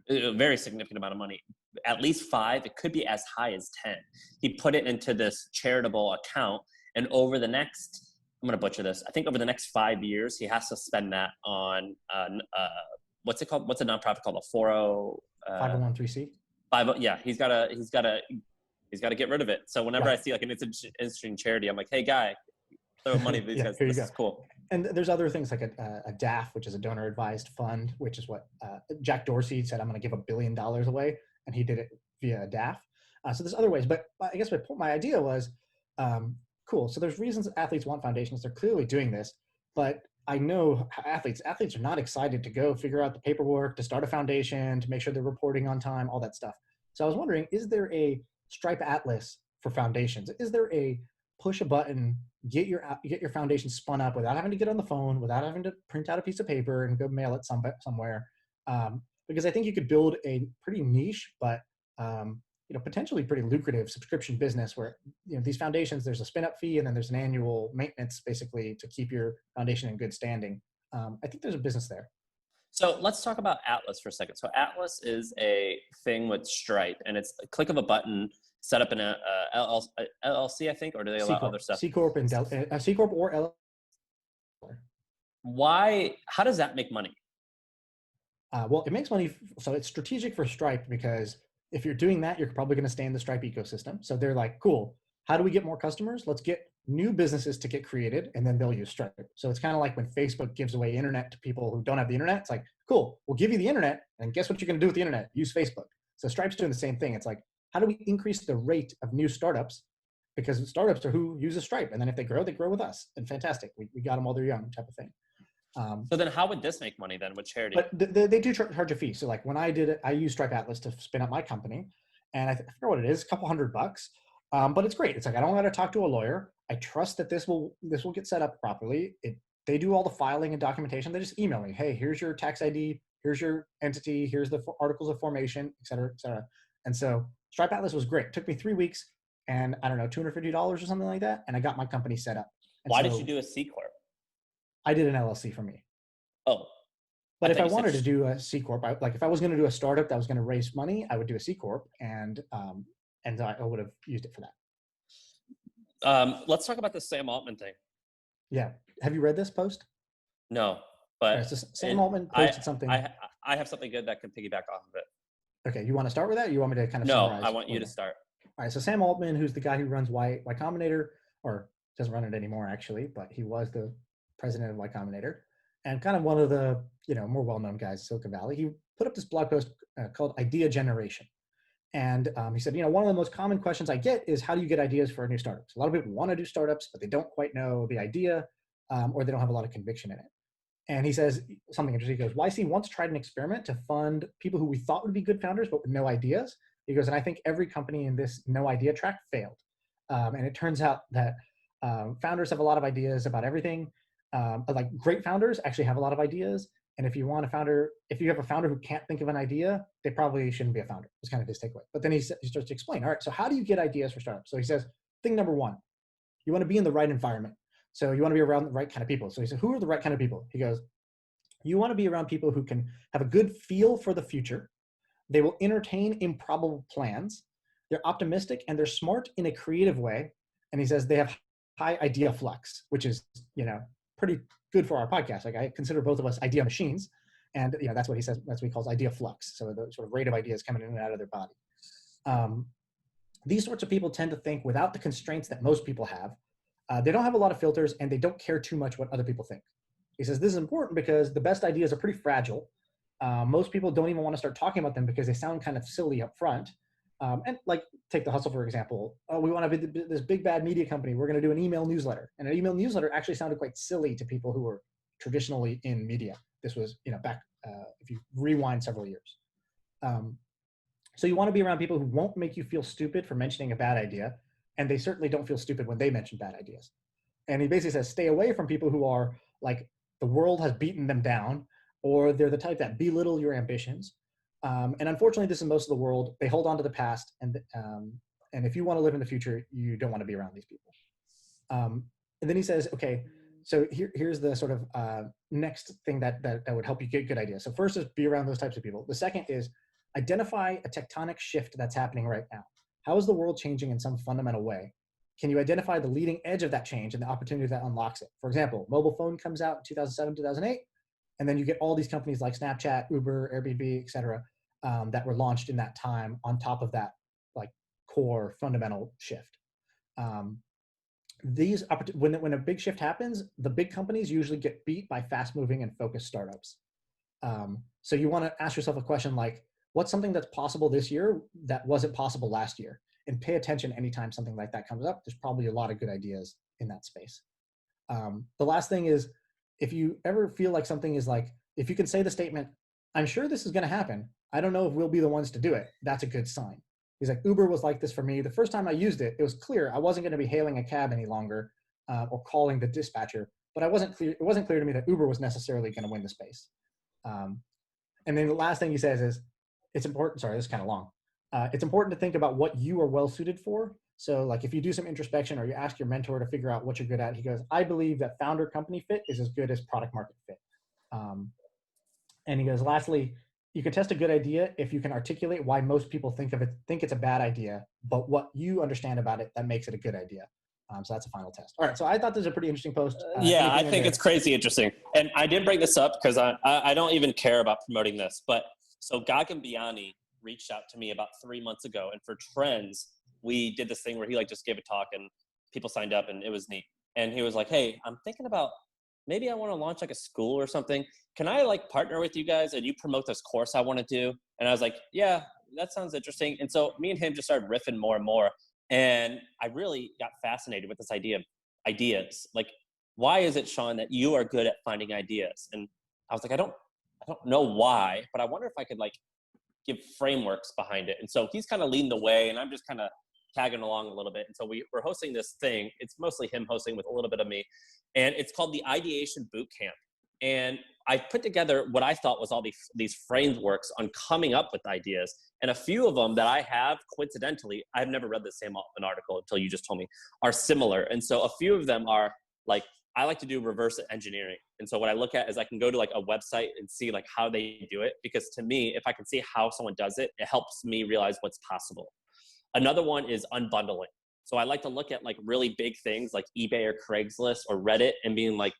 a very significant amount of money, at least 5. It could be as high as 10. He put it into this charitable account, and over the next, I'm going to butcher this, I think over the next 5 years, he has to spend that on what's it called? What's a nonprofit called? A 501(c)(3). Yeah, he's got to get rid of it. So whenever I see like an interesting charity, I'm like, hey guy, throw money to these guys. This is cool. And there's other things like a DAF, which is a donor advised fund, which is what Jack Dorsey said, I'm going to give $1 billion away. And he did it via a DAF. So there's other ways, but I guess my idea was, cool. So there's reasons athletes want foundations. They're clearly doing this, but I know athletes are not excited to go figure out the paperwork, to start a foundation, to make sure they're reporting on time, all that stuff. So I was wondering, is there a Stripe Atlas for foundations? Is there a push a button, get your foundation spun up without having to get on the phone, without having to print out a piece of paper and go mail it somewhere? Because I think you could build a pretty niche, but potentially pretty lucrative subscription business where these foundations, there's a spin up fee and then there's an annual maintenance basically to keep your foundation in good standing. I think there's a business there. So let's talk about Atlas for a second. So Atlas is a thing with Stripe, and it's a click of a button, set up in a LLC, I think, or do they allow other stuff? C Corp and C Corp or LLC. Why? How does that make money? Well, it makes money. So it's strategic for Stripe because if you're doing that, you're probably going to stay in the Stripe ecosystem. So they're like, cool, how do we get more customers? Let's get new businesses to get created, and then they'll use Stripe. So it's kind of like when Facebook gives away internet to people who don't have the internet. It's like, cool, we'll give you the internet, and guess what you're going to do with the internet? Use Facebook. So Stripe's doing the same thing. It's like, how do we increase the rate of new startups? Because startups are who uses Stripe. And then if they grow with us. And fantastic. We got them while they're young, type of thing. So then how would this make money then with charity? But they do charge a fee. So like when I did it, I used Stripe Atlas to spin up my company. And I forget what it is, a couple $100. But it's great. It's like, I don't got to talk to a lawyer. I trust that this will get set up properly. They do all the filing and documentation. They just email me, hey, here's your tax ID. Here's your entity. Here's the articles of formation, et cetera, et cetera. And so Stripe Atlas was great. It took me 3 weeks and I don't know, $250 or something like that. And I got my company set up. And why did you do a C Corp? I did an LLC for me. Oh. But if I wanted to do a C Corp, like if I was going to do a startup that was going to raise money, I would do a C Corp and I would have used it for that. Let's talk about the Sam Altman thing. Yeah. Have you read this post? No, but right, so Sam Altman posted something. I have something good that can piggyback off of it. Okay. You want to start with that? Or you want me to kind of summarize? No, I want you to start. All right. So Sam Altman, who's the guy who runs Y Combinator, or doesn't run it anymore actually, but he was the president of Y Combinator and kind of one of the, more well-known guys in Silicon Valley. He put up this blog post called Idea Generation. And he said, one of the most common questions I get is how do you get ideas for new startups? A lot of people want to do startups, but they don't quite know the idea or they don't have a lot of conviction in it. And he says something interesting. He goes, YC once tried an experiment to fund people who we thought would be good founders, but with no ideas. He goes, and I think every company in this no idea track failed. And it turns out that founders have a lot of ideas about everything. like great founders actually have a lot of ideas. And if you have a founder who can't think of an idea, they probably shouldn't be a founder. It's kind of his takeaway. But then he starts to explain, all right, so how do you get ideas for startups? So he says, thing number one, you want to be in the right environment. So you want to be around the right kind of people. So he said, who are the right kind of people? He goes, you want to be around people who can have a good feel for the future. They will entertain improbable plans. They're optimistic and they're smart in a creative way. And he says they have high idea flux, which is, pretty good for our podcast. Like I consider both of us idea machines. And that's what he says, that's what he calls idea flux. So the sort of rate of ideas coming in and out of their body. These sorts of people tend to think without the constraints that most people have. They don't have a lot of filters and they don't care too much what other people think. He says this is important because the best ideas are pretty fragile. Most people don't even want to start talking about them because they sound kind of silly up front. And like take The Hustle, for example. Oh, we want to be this big bad media company. We're going to do an email newsletter. And an email newsletter actually sounded quite silly to people who were traditionally in media. This was, back if you rewind several years. So you want to be around people who won't make you feel stupid for mentioning a bad idea. And they certainly don't feel stupid when they mention bad ideas. And he basically says, stay away from people who are like, the world has beaten them down, or they're the type that belittle your ambitions. And unfortunately, this is most of the world. They hold on to the past. And if you want to live in the future, you don't want to be around these people. And then he says, okay, so here's the sort of next thing that would help you get good ideas. So first is be around those types of people. The second is identify a tectonic shift that's happening right now. How is the world changing in some fundamental way? Can you identify the leading edge of that change and the opportunity that unlocks it? For example, mobile phone comes out in 2007, 2008, and then you get all these companies like Snapchat, Uber, Airbnb, et cetera, that were launched in that time on top of that like core fundamental shift. When a big shift happens, the big companies usually get beat by fast moving and focused startups. So you want to ask yourself a question like, what's something that's possible this year that wasn't possible last year? And pay attention anytime something like that comes up. There's probably a lot of good ideas in that space. The last thing is, if you ever feel like something is like, if you can say the statement, I'm sure this is going to happen. I don't know if we'll be the ones to do it. That's a good sign. He's like, Uber was like this for me. The first time I used it, it was clear I wasn't going to be hailing a cab any longer or calling the dispatcher, but it wasn't clear to me that Uber was necessarily going to win the space. And then the last thing he says is, it's important, sorry, this is kind of long. It's important to think about what you are well suited for. So like if you do some introspection or you ask your mentor to figure out what you're good at, he goes, I believe that founder company fit is as good as product market fit. And he goes, lastly, you can test a good idea if you can articulate why most people think it's a bad idea, but what you understand about it that makes it a good idea. So that's a final test. All right. So I thought this was a pretty interesting post. Yeah, I think it's crazy interesting. And I did bring this up because I don't even care about promoting this, but so Gagan Biani reached out to me about 3 months ago, and for Trends, we did this thing where he like just gave a talk and people signed up and it was neat. And he was like, hey, I'm thinking about maybe I want to launch like a school or something. Can I like partner with you guys and you promote this course I want to do? And I was like, yeah, that sounds interesting. And so me and him just started riffing more and more. And I really got fascinated with this idea of ideas. Like, why is it, Shaan, that you are good at finding ideas? And I was like, I don't know why, but I wonder if I could like give frameworks behind it. And so he's kind of leading the way and I'm just kind of tagging along a little bit. And so we're hosting this thing. It's mostly him hosting with a little bit of me. And it's called the Ideation Boot Camp. And I put together what I thought was all these frameworks on coming up with ideas. And a few of them that I have, coincidentally, I've never read the same an article until you just told me, are similar. And so a few of them are like, I like to do reverse engineering. And so what I look at is I can go to like a website and see like how they do it. Because to me, if I can see how someone does it, it helps me realize what's possible. Another one is unbundling. So I like to look at like really big things like eBay or Craigslist or Reddit and being like,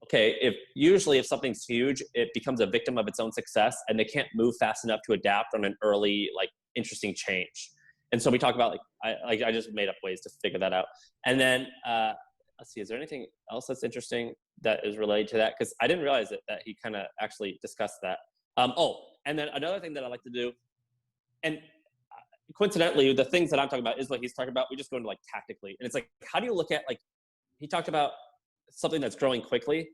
okay, if something's huge, it becomes a victim of its own success and they can't move fast enough to adapt on an early, like interesting change. And so we talk about I just made up ways to figure that out. And then, let's see, is there anything else that's interesting that is related to that? Because I didn't realize that he kind of actually discussed that. And then another thing that I like to do, and coincidentally, the things that I'm talking about is what he's talking about. We just go into like tactically. And it's like, how do you look at like, he talked about something that's growing quickly,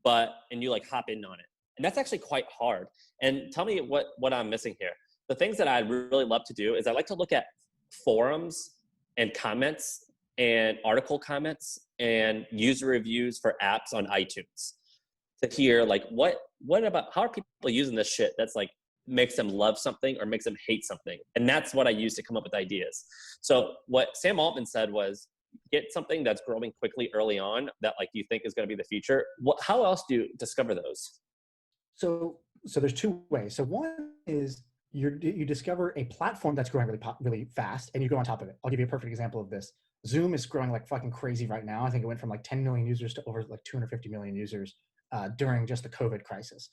and you like hop in on it. And that's actually quite hard. And tell me what I'm missing here. The things that I really love to do is I like to look at forums and comments and article comments and user reviews for apps on iTunes to hear like what about how are people using this shit that's like makes them love something or makes them hate something. And that's what I use to come up with ideas. So what Sam Altman said was get something that's growing quickly early on that like you think is going to be the future. How else do you discover those? So there's two ways. So one is you discover a platform that's growing really fast and you go on top of it. I'll give you a perfect example of this. Zoom is growing like fucking crazy right now. I think it went from like 10 million users to over like 250 million users during just the COVID crisis.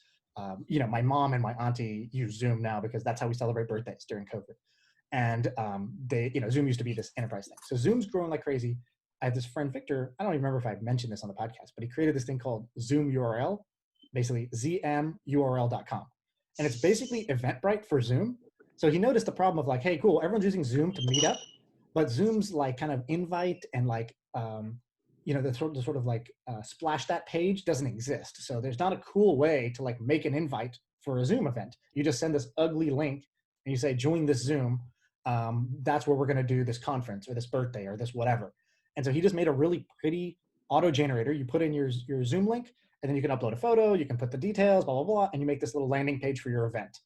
You know, my mom and my auntie use Zoom now because that's how we celebrate birthdays during COVID. And they, you know, Zoom used to be this enterprise thing. So Zoom's growing like crazy. I have this friend, Victor, I don't even remember if I mentioned this on the podcast, but he created this thing called Zoom URL, basically zmurl.com. And it's basically Eventbrite for Zoom. So he noticed the problem of like, hey, cool, everyone's using Zoom to meet up, but Zoom's like kind of invite and like, you know, the sort of like splash that page doesn't exist. So there's not a cool way to like make an invite for a Zoom event. You just send this ugly link and you say, join this Zoom. That's where we're going to do this conference or this birthday or this whatever. And so he just made a really pretty auto generator. You put in your Zoom link and then you can upload a photo, you can put the details, blah, blah, blah, and you make this little landing page for your event.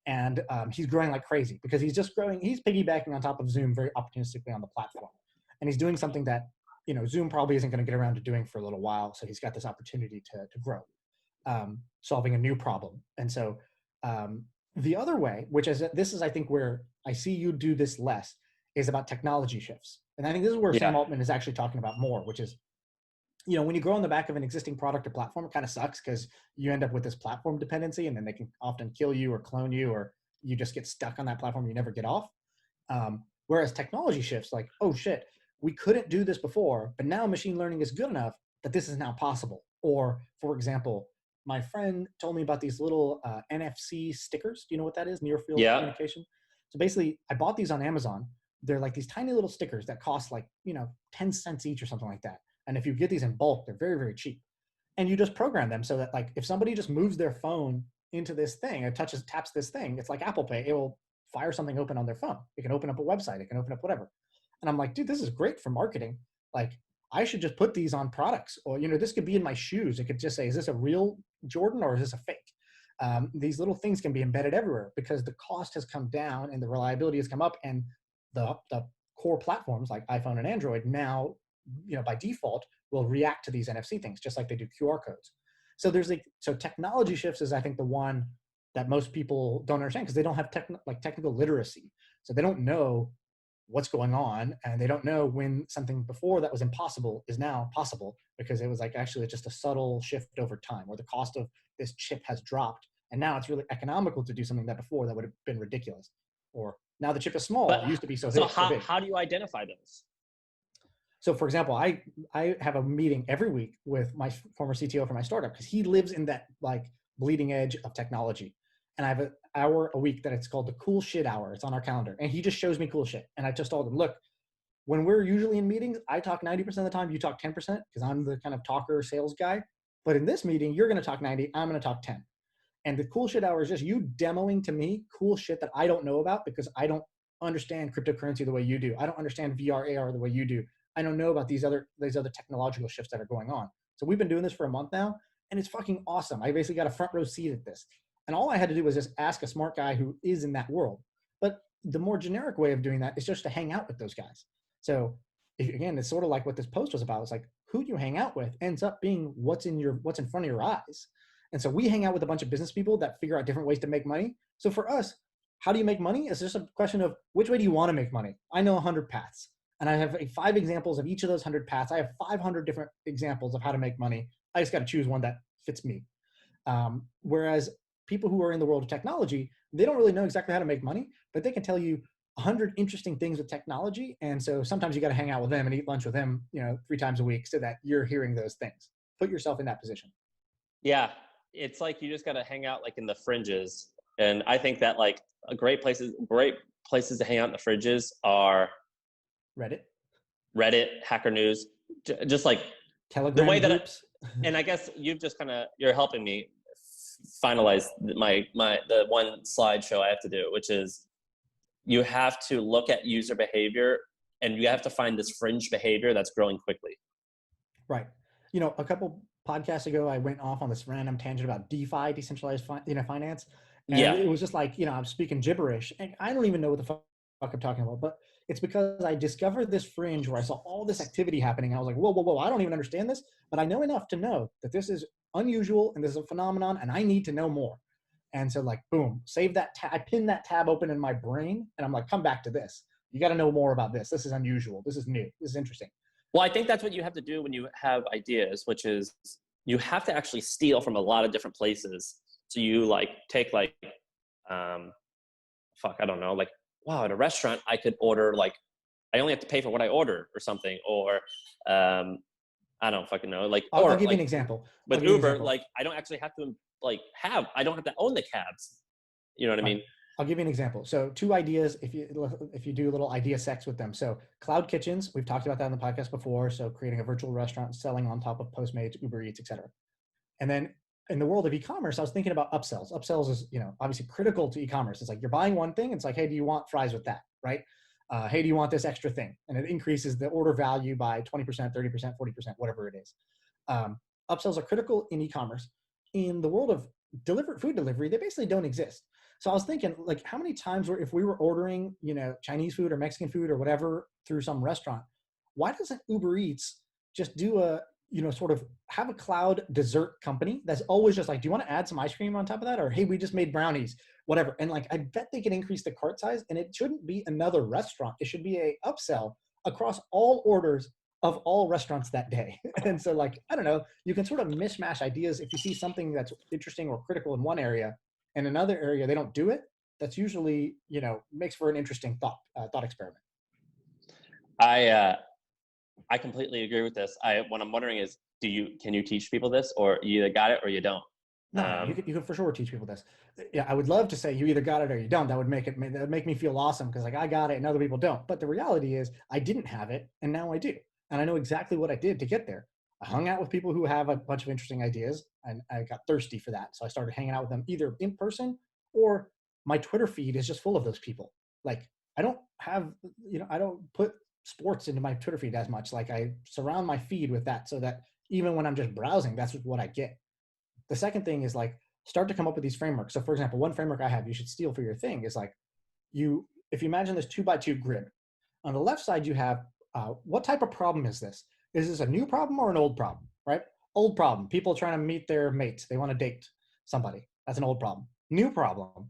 And he's growing like crazy because he's just growing. He's piggybacking on top of Zoom very opportunistically on the platform. And he's doing something that, you know, Zoom probably isn't going to get around to doing for a little while. So he's got this opportunity to grow, solving a new problem. And so the other way, which is, this is, I think, where I see you do this less, is about technology shifts. And I think this is where Sam Altman is actually talking about more, which is, you know, when you grow on the back of an existing product or platform, it kind of sucks because you end up with this platform dependency and then they can often kill you or clone you, or you just get stuck on that platform. You never get off. Whereas technology shifts like, oh shit, we couldn't do this before, but now machine learning is good enough that this is now possible. Or for example, my friend told me about these little NFC stickers. Do you know what that is? Near field communication. So basically I bought these on Amazon. They're like these tiny little stickers that cost like, you know, 10 cents each or something like that. And if you get these in bulk, they're very, very cheap. And you just program them so that like, if somebody just moves their phone into this thing, it taps this thing, it's like Apple Pay, it will fire something open on their phone. It can open up a website, it can open up whatever. And I'm like, dude, this is great for marketing. Like I should just put these on products, or, you know, this could be in my shoes. It could just say, is this a real Jordan or is this a fake? These little things can be embedded everywhere because the cost has come down and the reliability has come up, and the core platforms like iPhone and Android now, you know, by default will react to these NFC things just like they do QR codes. So there's like, so technology shifts is, I think, the one that most people don't understand because they don't have technical literacy. So they don't know what's going on, and they don't know when something before that was impossible is now possible because it was like actually just a subtle shift over time where the cost of this chip has dropped. And now it's really economical to do something that before that would have been ridiculous. Or now the chip is small, it used to be so big. So how do you identify those? So for example, I have a meeting every week with my former CTO for my startup because he lives in that like bleeding edge of technology. And I have an hour a week that it's called the cool shit hour. It's on our calendar. And he just shows me cool shit. And I just told him, look, when we're usually in meetings, I talk 90% of the time, you talk 10% because I'm the kind of talker sales guy. But in this meeting, you're going to talk 90, I'm going to talk 10. And the cool shit hour is just you demoing to me cool shit that I don't know about because I don't understand cryptocurrency the way you do. I don't understand VR, AR the way you do. I don't know about these other technological shifts that are going on. So we've been doing this for a month now, and it's fucking awesome. I basically got a front row seat at this. And all I had to do was just ask a smart guy who is in that world. But the more generic way of doing that is just to hang out with those guys. So again, it's sort of like what this post was about. It's like who you hang out with ends up being what's in front of your eyes. And so we hang out with a bunch of business people that figure out different ways to make money. So for us, how do you make money? It's just a question of which way do you want to make money? I know 100 paths. And I have 5 examples of each of those 100 paths. I have 500 different examples of how to make money. I just got to choose one that fits me. Whereas people who are in the world of technology, they don't really know exactly how to make money, but they can tell you 100 interesting things with technology. And so sometimes you got to hang out with them and eat lunch with them, 3 times a week so that you're hearing those things. Put yourself in that position. Yeah. It's like you just got to hang out like in the fringes. And I think that like great places to hang out in the fringes are Reddit, Hacker News, just like Telegram the way groups. And I guess you're helping me finalize the one slideshow I have to do, which is you have to look at user behavior and you have to find this fringe behavior that's growing quickly. Right. You know, a couple podcasts ago, I went off on this random tangent about DeFi, decentralized finance. And Yeah. it was just like, you know, I'm speaking gibberish and I don't even know what the fuck I'm talking about, but it's because I discovered this fringe where I saw all this activity happening. I was like, whoa, whoa, whoa, I don't even understand this, but I know enough to know that this is unusual and this is a phenomenon and I need to know more. And so like, boom, save that I pinned that tab open in my brain and I'm like, come back to this. You got to know more about this. This is unusual. This is new. This is interesting. Well, I think that's what you have to do when you have ideas, which is you have to actually steal from a lot of different places. So you like take like, I don't know, like, wow, at a restaurant, I could order like, I only have to pay for what I order or something. Or I don't fucking know. Like, I'll give like, you an example. With Uber, like I don't actually have to I don't have to own the cabs. You know what I mean? I'll give you an example. So 2 ideas, if you do a little idea sex with them. So cloud kitchens, we've talked about that in the podcast before. So creating a virtual restaurant, selling on top of Postmates, Uber Eats, et cetera. And then in the world of e-commerce, I was thinking about upsells. Upsells is, you know, obviously critical to e-commerce. It's like you're buying one thing. It's like, hey, do you want fries with that? Right? Hey, do you want this extra thing? And it increases the order value by 20%, 30%, 40%, whatever it is. Upsells are critical in e-commerce. In the world of food delivery, they basically don't exist. So I was thinking, like, how many times if we were ordering, you know, Chinese food or Mexican food or whatever through some restaurant, why doesn't Uber Eats just do you know, sort of have a cloud dessert company that's always just like, do you want to add some ice cream on top of that? Or, hey, we just made brownies, whatever. And like, I bet they can increase the cart size and it shouldn't be another restaurant. It should be a upsell across all orders of all restaurants that day. And so like, I don't know, you can sort of mishmash ideas. If you see something that's interesting or critical in one area and another area, they don't do it. That's usually, you know, makes for an interesting thought experiment. I completely agree with this. What I'm wondering is, can you teach people this, or you either got it or you don't? No, you can for sure teach people this. Yeah, I would love to say you either got it or you don't. That would make me feel awesome because like I got it and other people don't. But the reality is I didn't have it and now I do. And I know exactly what I did to get there. I hung out with people who have a bunch of interesting ideas and I got thirsty for that. So I started hanging out with them either in person or my Twitter feed is just full of those people. Like I don't put sports into my Twitter feed as much. Like I surround my feed with that so that even when I'm just browsing, that's what I get. The second thing is like start to come up with these frameworks. So for example, one framework I have you should steal for your thing is like if you imagine this 2x2 grid, on the left side you have what type of problem is this? Is this a new problem or an old problem, right? Old problem, people trying to meet their mates. They want to date somebody. That's an old problem. New problem,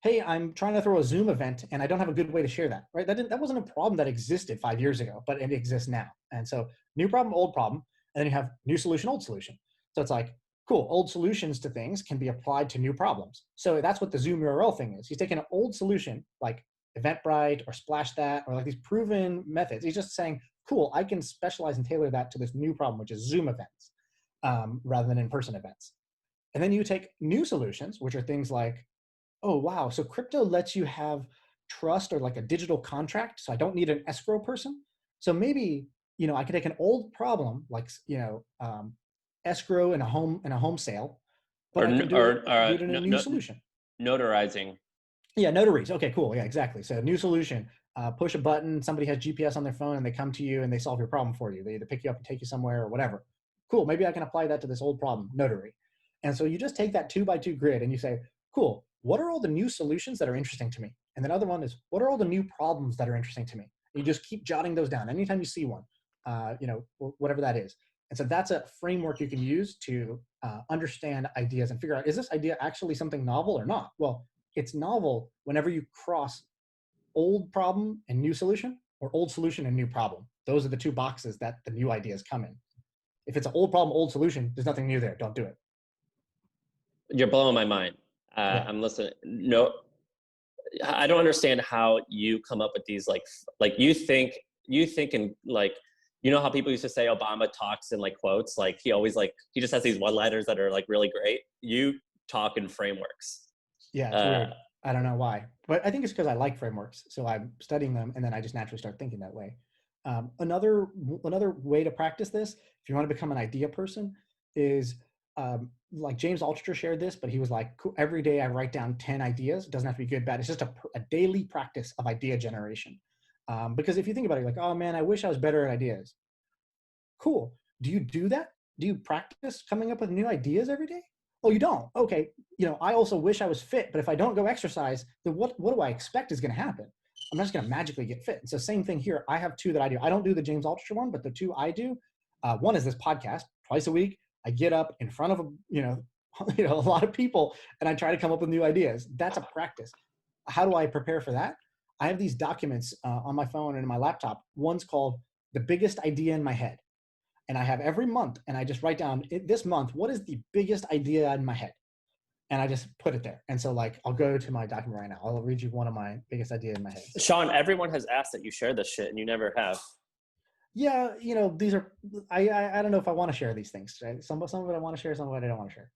hey, I'm trying to throw a Zoom event and I don't have a good way to share that, right? That wasn't a problem that existed 5 years ago, but it exists now. And so new problem, old problem, and then you have new solution, old solution. So it's like, cool, old solutions to things can be applied to new problems. So that's what the Zoom URL thing is. He's taking an old solution like Eventbrite or Splash That or like these proven methods. He's just saying, cool, I can specialize and tailor that to this new problem, which is Zoom events rather than in-person events. And then you take new solutions, which are things like, oh, wow, so crypto lets you have trust or like a digital contract. So I don't need an escrow person. So maybe, you know, I could take an old problem like, you know, escrow in a home sale, but I can do it in a new solution. Notarizing. Yeah, notaries. Okay, cool. Yeah, exactly. So new solution, push a button, somebody has GPS on their phone and they come to you and they solve your problem for you. They either pick you up and take you somewhere or whatever. Cool, maybe I can apply that to this old problem, notary. And so you just take that 2x2 grid and you say, cool, what are all the new solutions that are interesting to me? And then other one is, what are all the new problems that are interesting to me? And you just keep jotting those down anytime you see one, you know, whatever that is. And so that's a framework you can use to understand ideas and figure out, is this idea actually something novel or not? Well, it's novel whenever you cross old problem and new solution or old solution and new problem. Those are the 2 boxes that the new ideas come in. If it's an old problem, old solution, there's nothing new there. Don't do it. You're blowing my mind. Yeah. I'm listening. No, I don't understand how you come up with these, like you think in like, you know how people used to say Obama talks in like quotes, like he just has these one-liners that are like really great. You talk in frameworks. Yeah, it's weird. I don't know why, but I think it's because I like frameworks. So I'm studying them and then I just naturally start thinking that way. Another way to practice this, if you want to become an idea person, is like James Altucher shared this, but he was like, every day I write down 10 ideas. It doesn't have to be good, bad. It's just a daily practice of idea generation. Because if you think about it, like, oh man, I wish I was better at ideas. Cool. Do you do that? Do you practice coming up with new ideas every day? Oh, you don't. Okay. I also wish I was fit, but if I don't go exercise, then what do I expect is going to happen? I'm not just going to magically get fit. It's the same thing here. I have two that I do. I don't do the James Altucher one, but the two I do, one is this podcast twice a week. I get up in front of a lot of people and I try to come up with new ideas. That's a practice. How do I prepare for that? I have these documents on my phone and in my laptop. One's called The Biggest Idea in My Head. And I have every month, and I just write down this month, what is the biggest idea in my head? And I just put it there. And so I'll go to my document right now. I'll read you one of my biggest idea in my head. Shaan, everyone has asked that you share this shit and you never have. Yeah. These are, I don't know if I want to share these things. Right? Some of it I want to share, some of it I don't want to share.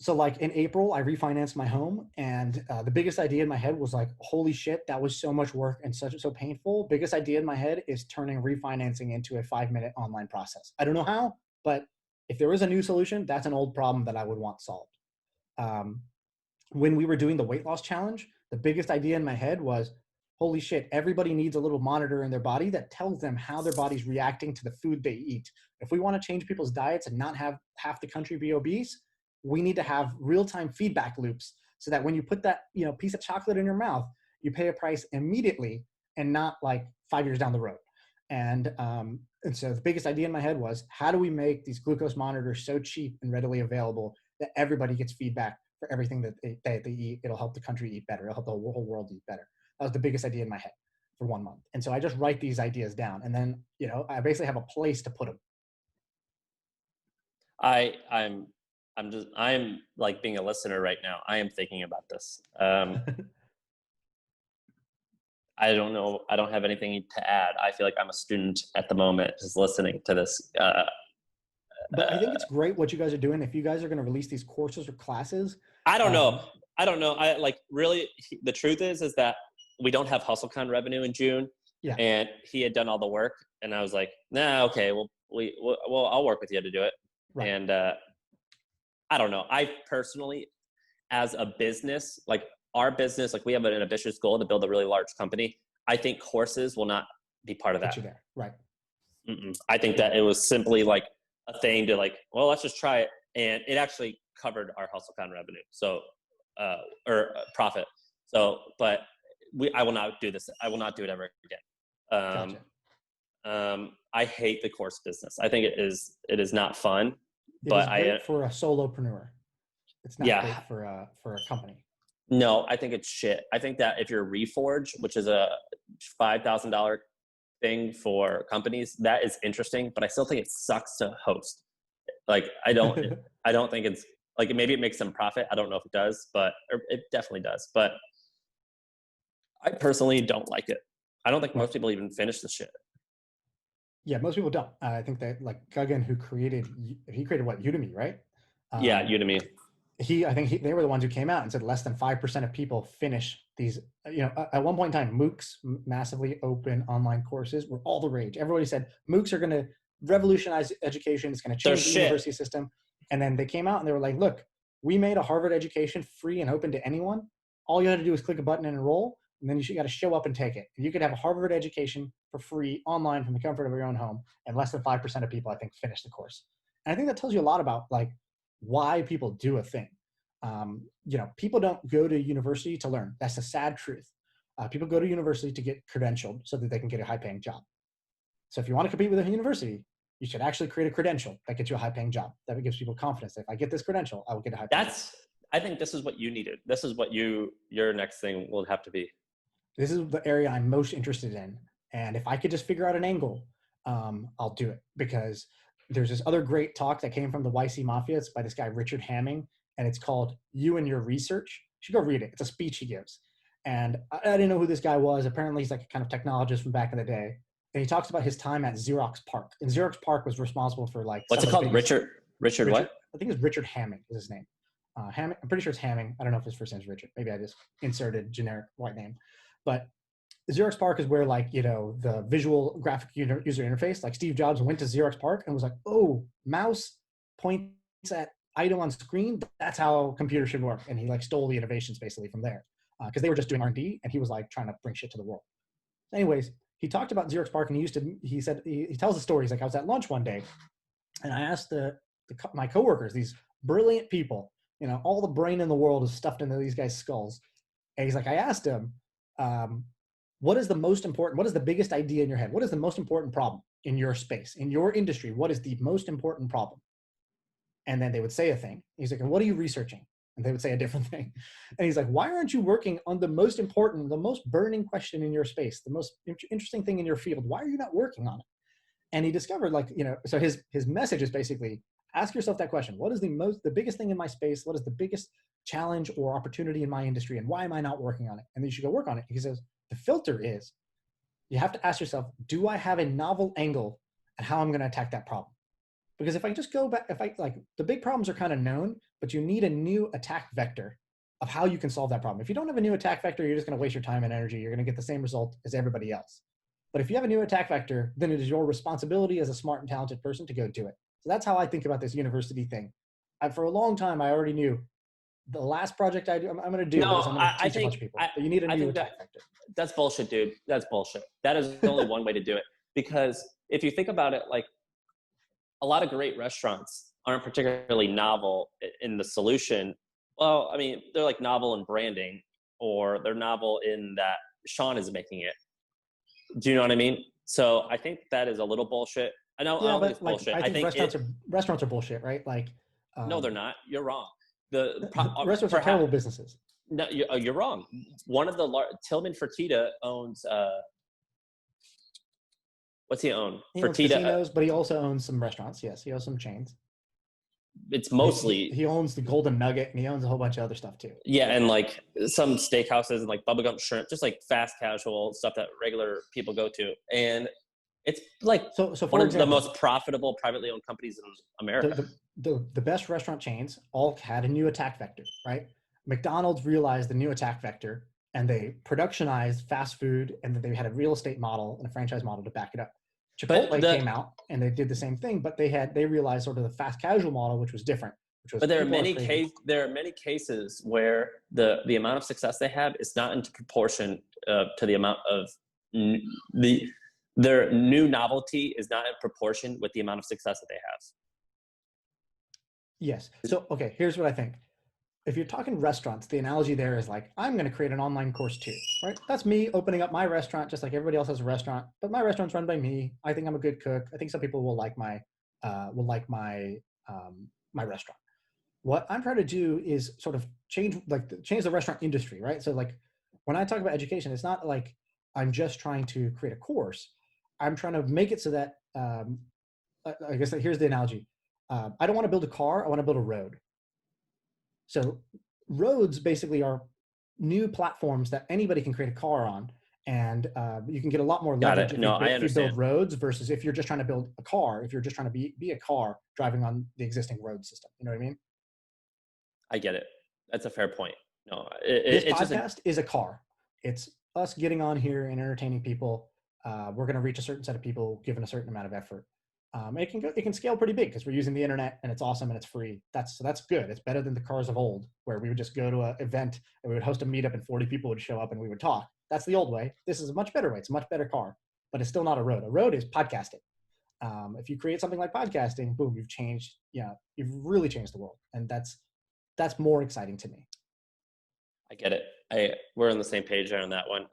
So in April, I refinanced my home, and the biggest idea in my head was holy shit, that was so much work and so painful. Biggest idea in my head is turning refinancing into a 5-minute online process. I don't know how, but if there is a new solution, that's an old problem that I would want solved. When we were doing the weight loss challenge, the biggest idea in my head was, holy shit, everybody needs a little monitor in their body that tells them how their body's reacting to the food they eat. If we want to change people's diets and not have half the country be obese, we need to have real-time feedback loops so that when you put that piece of chocolate in your mouth, you pay a price immediately and not 5 years down the road. And so the biggest idea in my head was, how do we make these glucose monitors so cheap and readily available that everybody gets feedback for everything that they eat? It'll help the country eat better. It'll help the whole world eat better. That was the biggest idea in my head for 1 month. And so I just write these ideas down, and then I basically have a place to put them. I'm like being a listener right now. I am thinking about this. I don't know. I don't have anything to add. I feel like I'm a student at the moment just listening to this. But I think it's great what you guys are doing. If you guys are going to release these courses or classes. I don't know. Really, the truth is that we don't have HustleCon revenue in June. Yeah. And he had done all the work, and I was like, nah, okay, well, I'll work with you to do it. Right. And, I don't know. I personally, as a business, our business, we have an ambitious goal to build a really large company. I think courses will not be part of that. Get you there. Right. I think that it was simply a thing to let's just try it. And it actually covered our HustleCon revenue. So, or profit. So, but I will not do this. I will not do it ever again. Gotcha. I hate the course business. I think it is not fun. But it's great for a solopreneur. It's not great for a company. No, I think it's shit. I think that if you're Reforge, which is a $5,000 thing for companies, that is interesting, but I still think it sucks to host. I don't think it's maybe it makes some profit. I don't know if it does, but it definitely does. But I personally don't like it. I don't think most people even finish the shit. Yeah, most people don't. I think that Guggen, he created what, Udemy, right? Yeah, Udemy. I think they were the ones who came out and said less than 5% of people finish these. At one point in time, MOOCs, massively open online courses, were all the rage. Everybody said MOOCs are going to revolutionize education. It's going to change the university system. And then they came out and they were like, look, we made a Harvard education free and open to anyone. All you had to do is click a button and enroll. And then you got to show up and take it. And you could have a Harvard education for free online from the comfort of your own home. And less than 5% of people, I think, finish the course. And I think that tells you a lot about why people do a thing. People don't go to university to learn. That's the sad truth. People go to university to get credentialed so that they can get a high-paying job. So if you want to compete with a university, you should actually create a credential that gets you a high-paying job. That gives people confidence. If I get this credential, I will get a high-paying job. I think this is what you needed. This is what your next thing will have to be. This is the area I'm most interested in. And if I could just figure out an angle, I'll do it. Because there's this other great talk that came from the YC Mafia. It's by this guy, Richard Hamming. And it's called You and Your Research. You should go read it. It's a speech he gives. And I didn't know who this guy was. Apparently he's a kind of technologist from back in the day. And he talks about his time at Xerox PARC. And Xerox PARC was responsible for what's it called? Richard what? I think it's Richard Hamming is his name. Hamming, I'm pretty sure it's Hamming. I don't know if his first name is Richard. Maybe I just inserted generic white name. But Xerox PARC is where the visual graphic user interface, Steve Jobs went to Xerox PARC and was like, oh, mouse points at item on screen. That's how computers should work. And he stole the innovations basically from there. because they were just doing R&D, and he was like trying to bring shit to the world. Anyways, he talked about Xerox PARC, and he said he tells a story. He's like, I was at lunch one day, and I asked my coworkers, these brilliant people, all the brain in the world is stuffed into these guys' skulls. And he's like, I asked him, what is the biggest idea in your head? What is the most important problem in your space, in your industry? What is the most important problem? And then they would say a thing. He's like, and what are you researching? And they would say a different thing. And he's like, why aren't you working on the most important, the most burning question in your space, the most interesting thing in your field? Why are you not working on it? And he discovered, so his message is basically, ask yourself that question. What is the biggest thing in my space? What is the biggest challenge or opportunity in my industry? And why am I not working on it? And then you should go work on it. He says, the filter is, you have to ask yourself, do I have a novel angle at how I'm going to attack that problem? Because if I just go back, the big problems are kind of known, but you need a new attack vector of how you can solve that problem. If you don't have a new attack vector, you're just going to waste your time and energy. You're going to get the same result as everybody else. But if you have a new attack vector, then it is your responsibility as a smart and talented person to go do it. So that's how I think about this university thing. For a long time, I already knew the last project I'm going to do is I'm going to teach a bunch of people. But you need a new attack vector. That's bullshit, dude. That's bullshit. That is only one way to do it. Because if you think about it, a lot of great restaurants aren't particularly novel in the solution. Well, I mean, they're novel in branding, or they're novel in that Shaan is making it. Do you know what I mean? So I think that is a little bullshit. I know, yeah, I don't but think it's bullshit. I think restaurants are bullshit, right? No, they're not. You're wrong. Restaurants are terrible businesses. No, you're wrong. One of the Tillman Fertitta owns. What's he own? He owns casinos, but he also owns some restaurants. Yes, he owns some chains. It's mostly he owns the Golden Nugget, and he owns a whole bunch of other stuff too. Yeah, and some steakhouses and Bubblegum Shrimp, just fast casual stuff that regular people go to, and it's so one of the most profitable privately owned companies in America. The best restaurant chains all had a new attack vector, right? McDonald's realized the new attack vector, and they productionized fast food, and then they had a real estate model and a franchise model to back it up. Chipotle came out and they did the same thing, but they realized sort of the fast casual model, which was different. But there are many cases where the amount of success they have is not in proportion to the amount of their new novelty is not in proportion with the amount of success that they have. Yes. So, okay, here's what I think. If you're talking restaurants, the analogy there is I'm going to create an online course too, right? That's me opening up my restaurant, just like everybody else has a restaurant, but my restaurant's run by me. I think I'm a good cook. I think some people will like my restaurant. What I'm trying to do is sort of change the restaurant industry, right? So when I talk about education, it's not I'm just trying to create a course. I'm trying to make it so that, I guess here's the analogy. I don't want to build a car. I want to build a road. So roads basically are new platforms that anybody can create a car on, and you can get a lot more leverage if you build roads versus if you're just trying to build a car, if you're just trying to be a car driving on the existing road system. You know what I mean? I get it. That's a fair point. No, this podcast is a car. It's us getting on here and entertaining people. We're going to reach a certain set of people given a certain amount of effort. It can scale pretty big because we're using the internet and it's awesome and it's free. That's good. It's better than the cars of old where we would just go to an event and we would host a meetup and 40 people would show up and we would talk. That's the old way. This is a much better way. It's a much better car, but it's still not a road. A road is podcasting. If you create something like podcasting, boom, you've really changed the world. And that's more exciting to me. I get it. We're on the same page there on that one.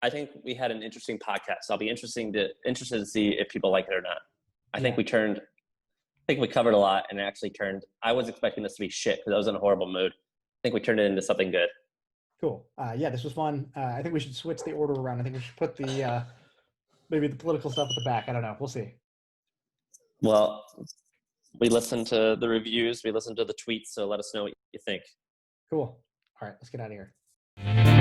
I think we had an interesting podcast. I'll be interested to see if people like it or not. I think we covered a lot and it actually turned. I was expecting this to be shit because I was in a horrible mood. I think we turned it into something good. Cool. This was fun. I think we should switch the order around. I think we should put the maybe the political stuff at the back. I don't know. We'll see. Well, we listened to the reviews. We listened to the tweets. So let us know what you think. Cool. All right. Let's get out of here.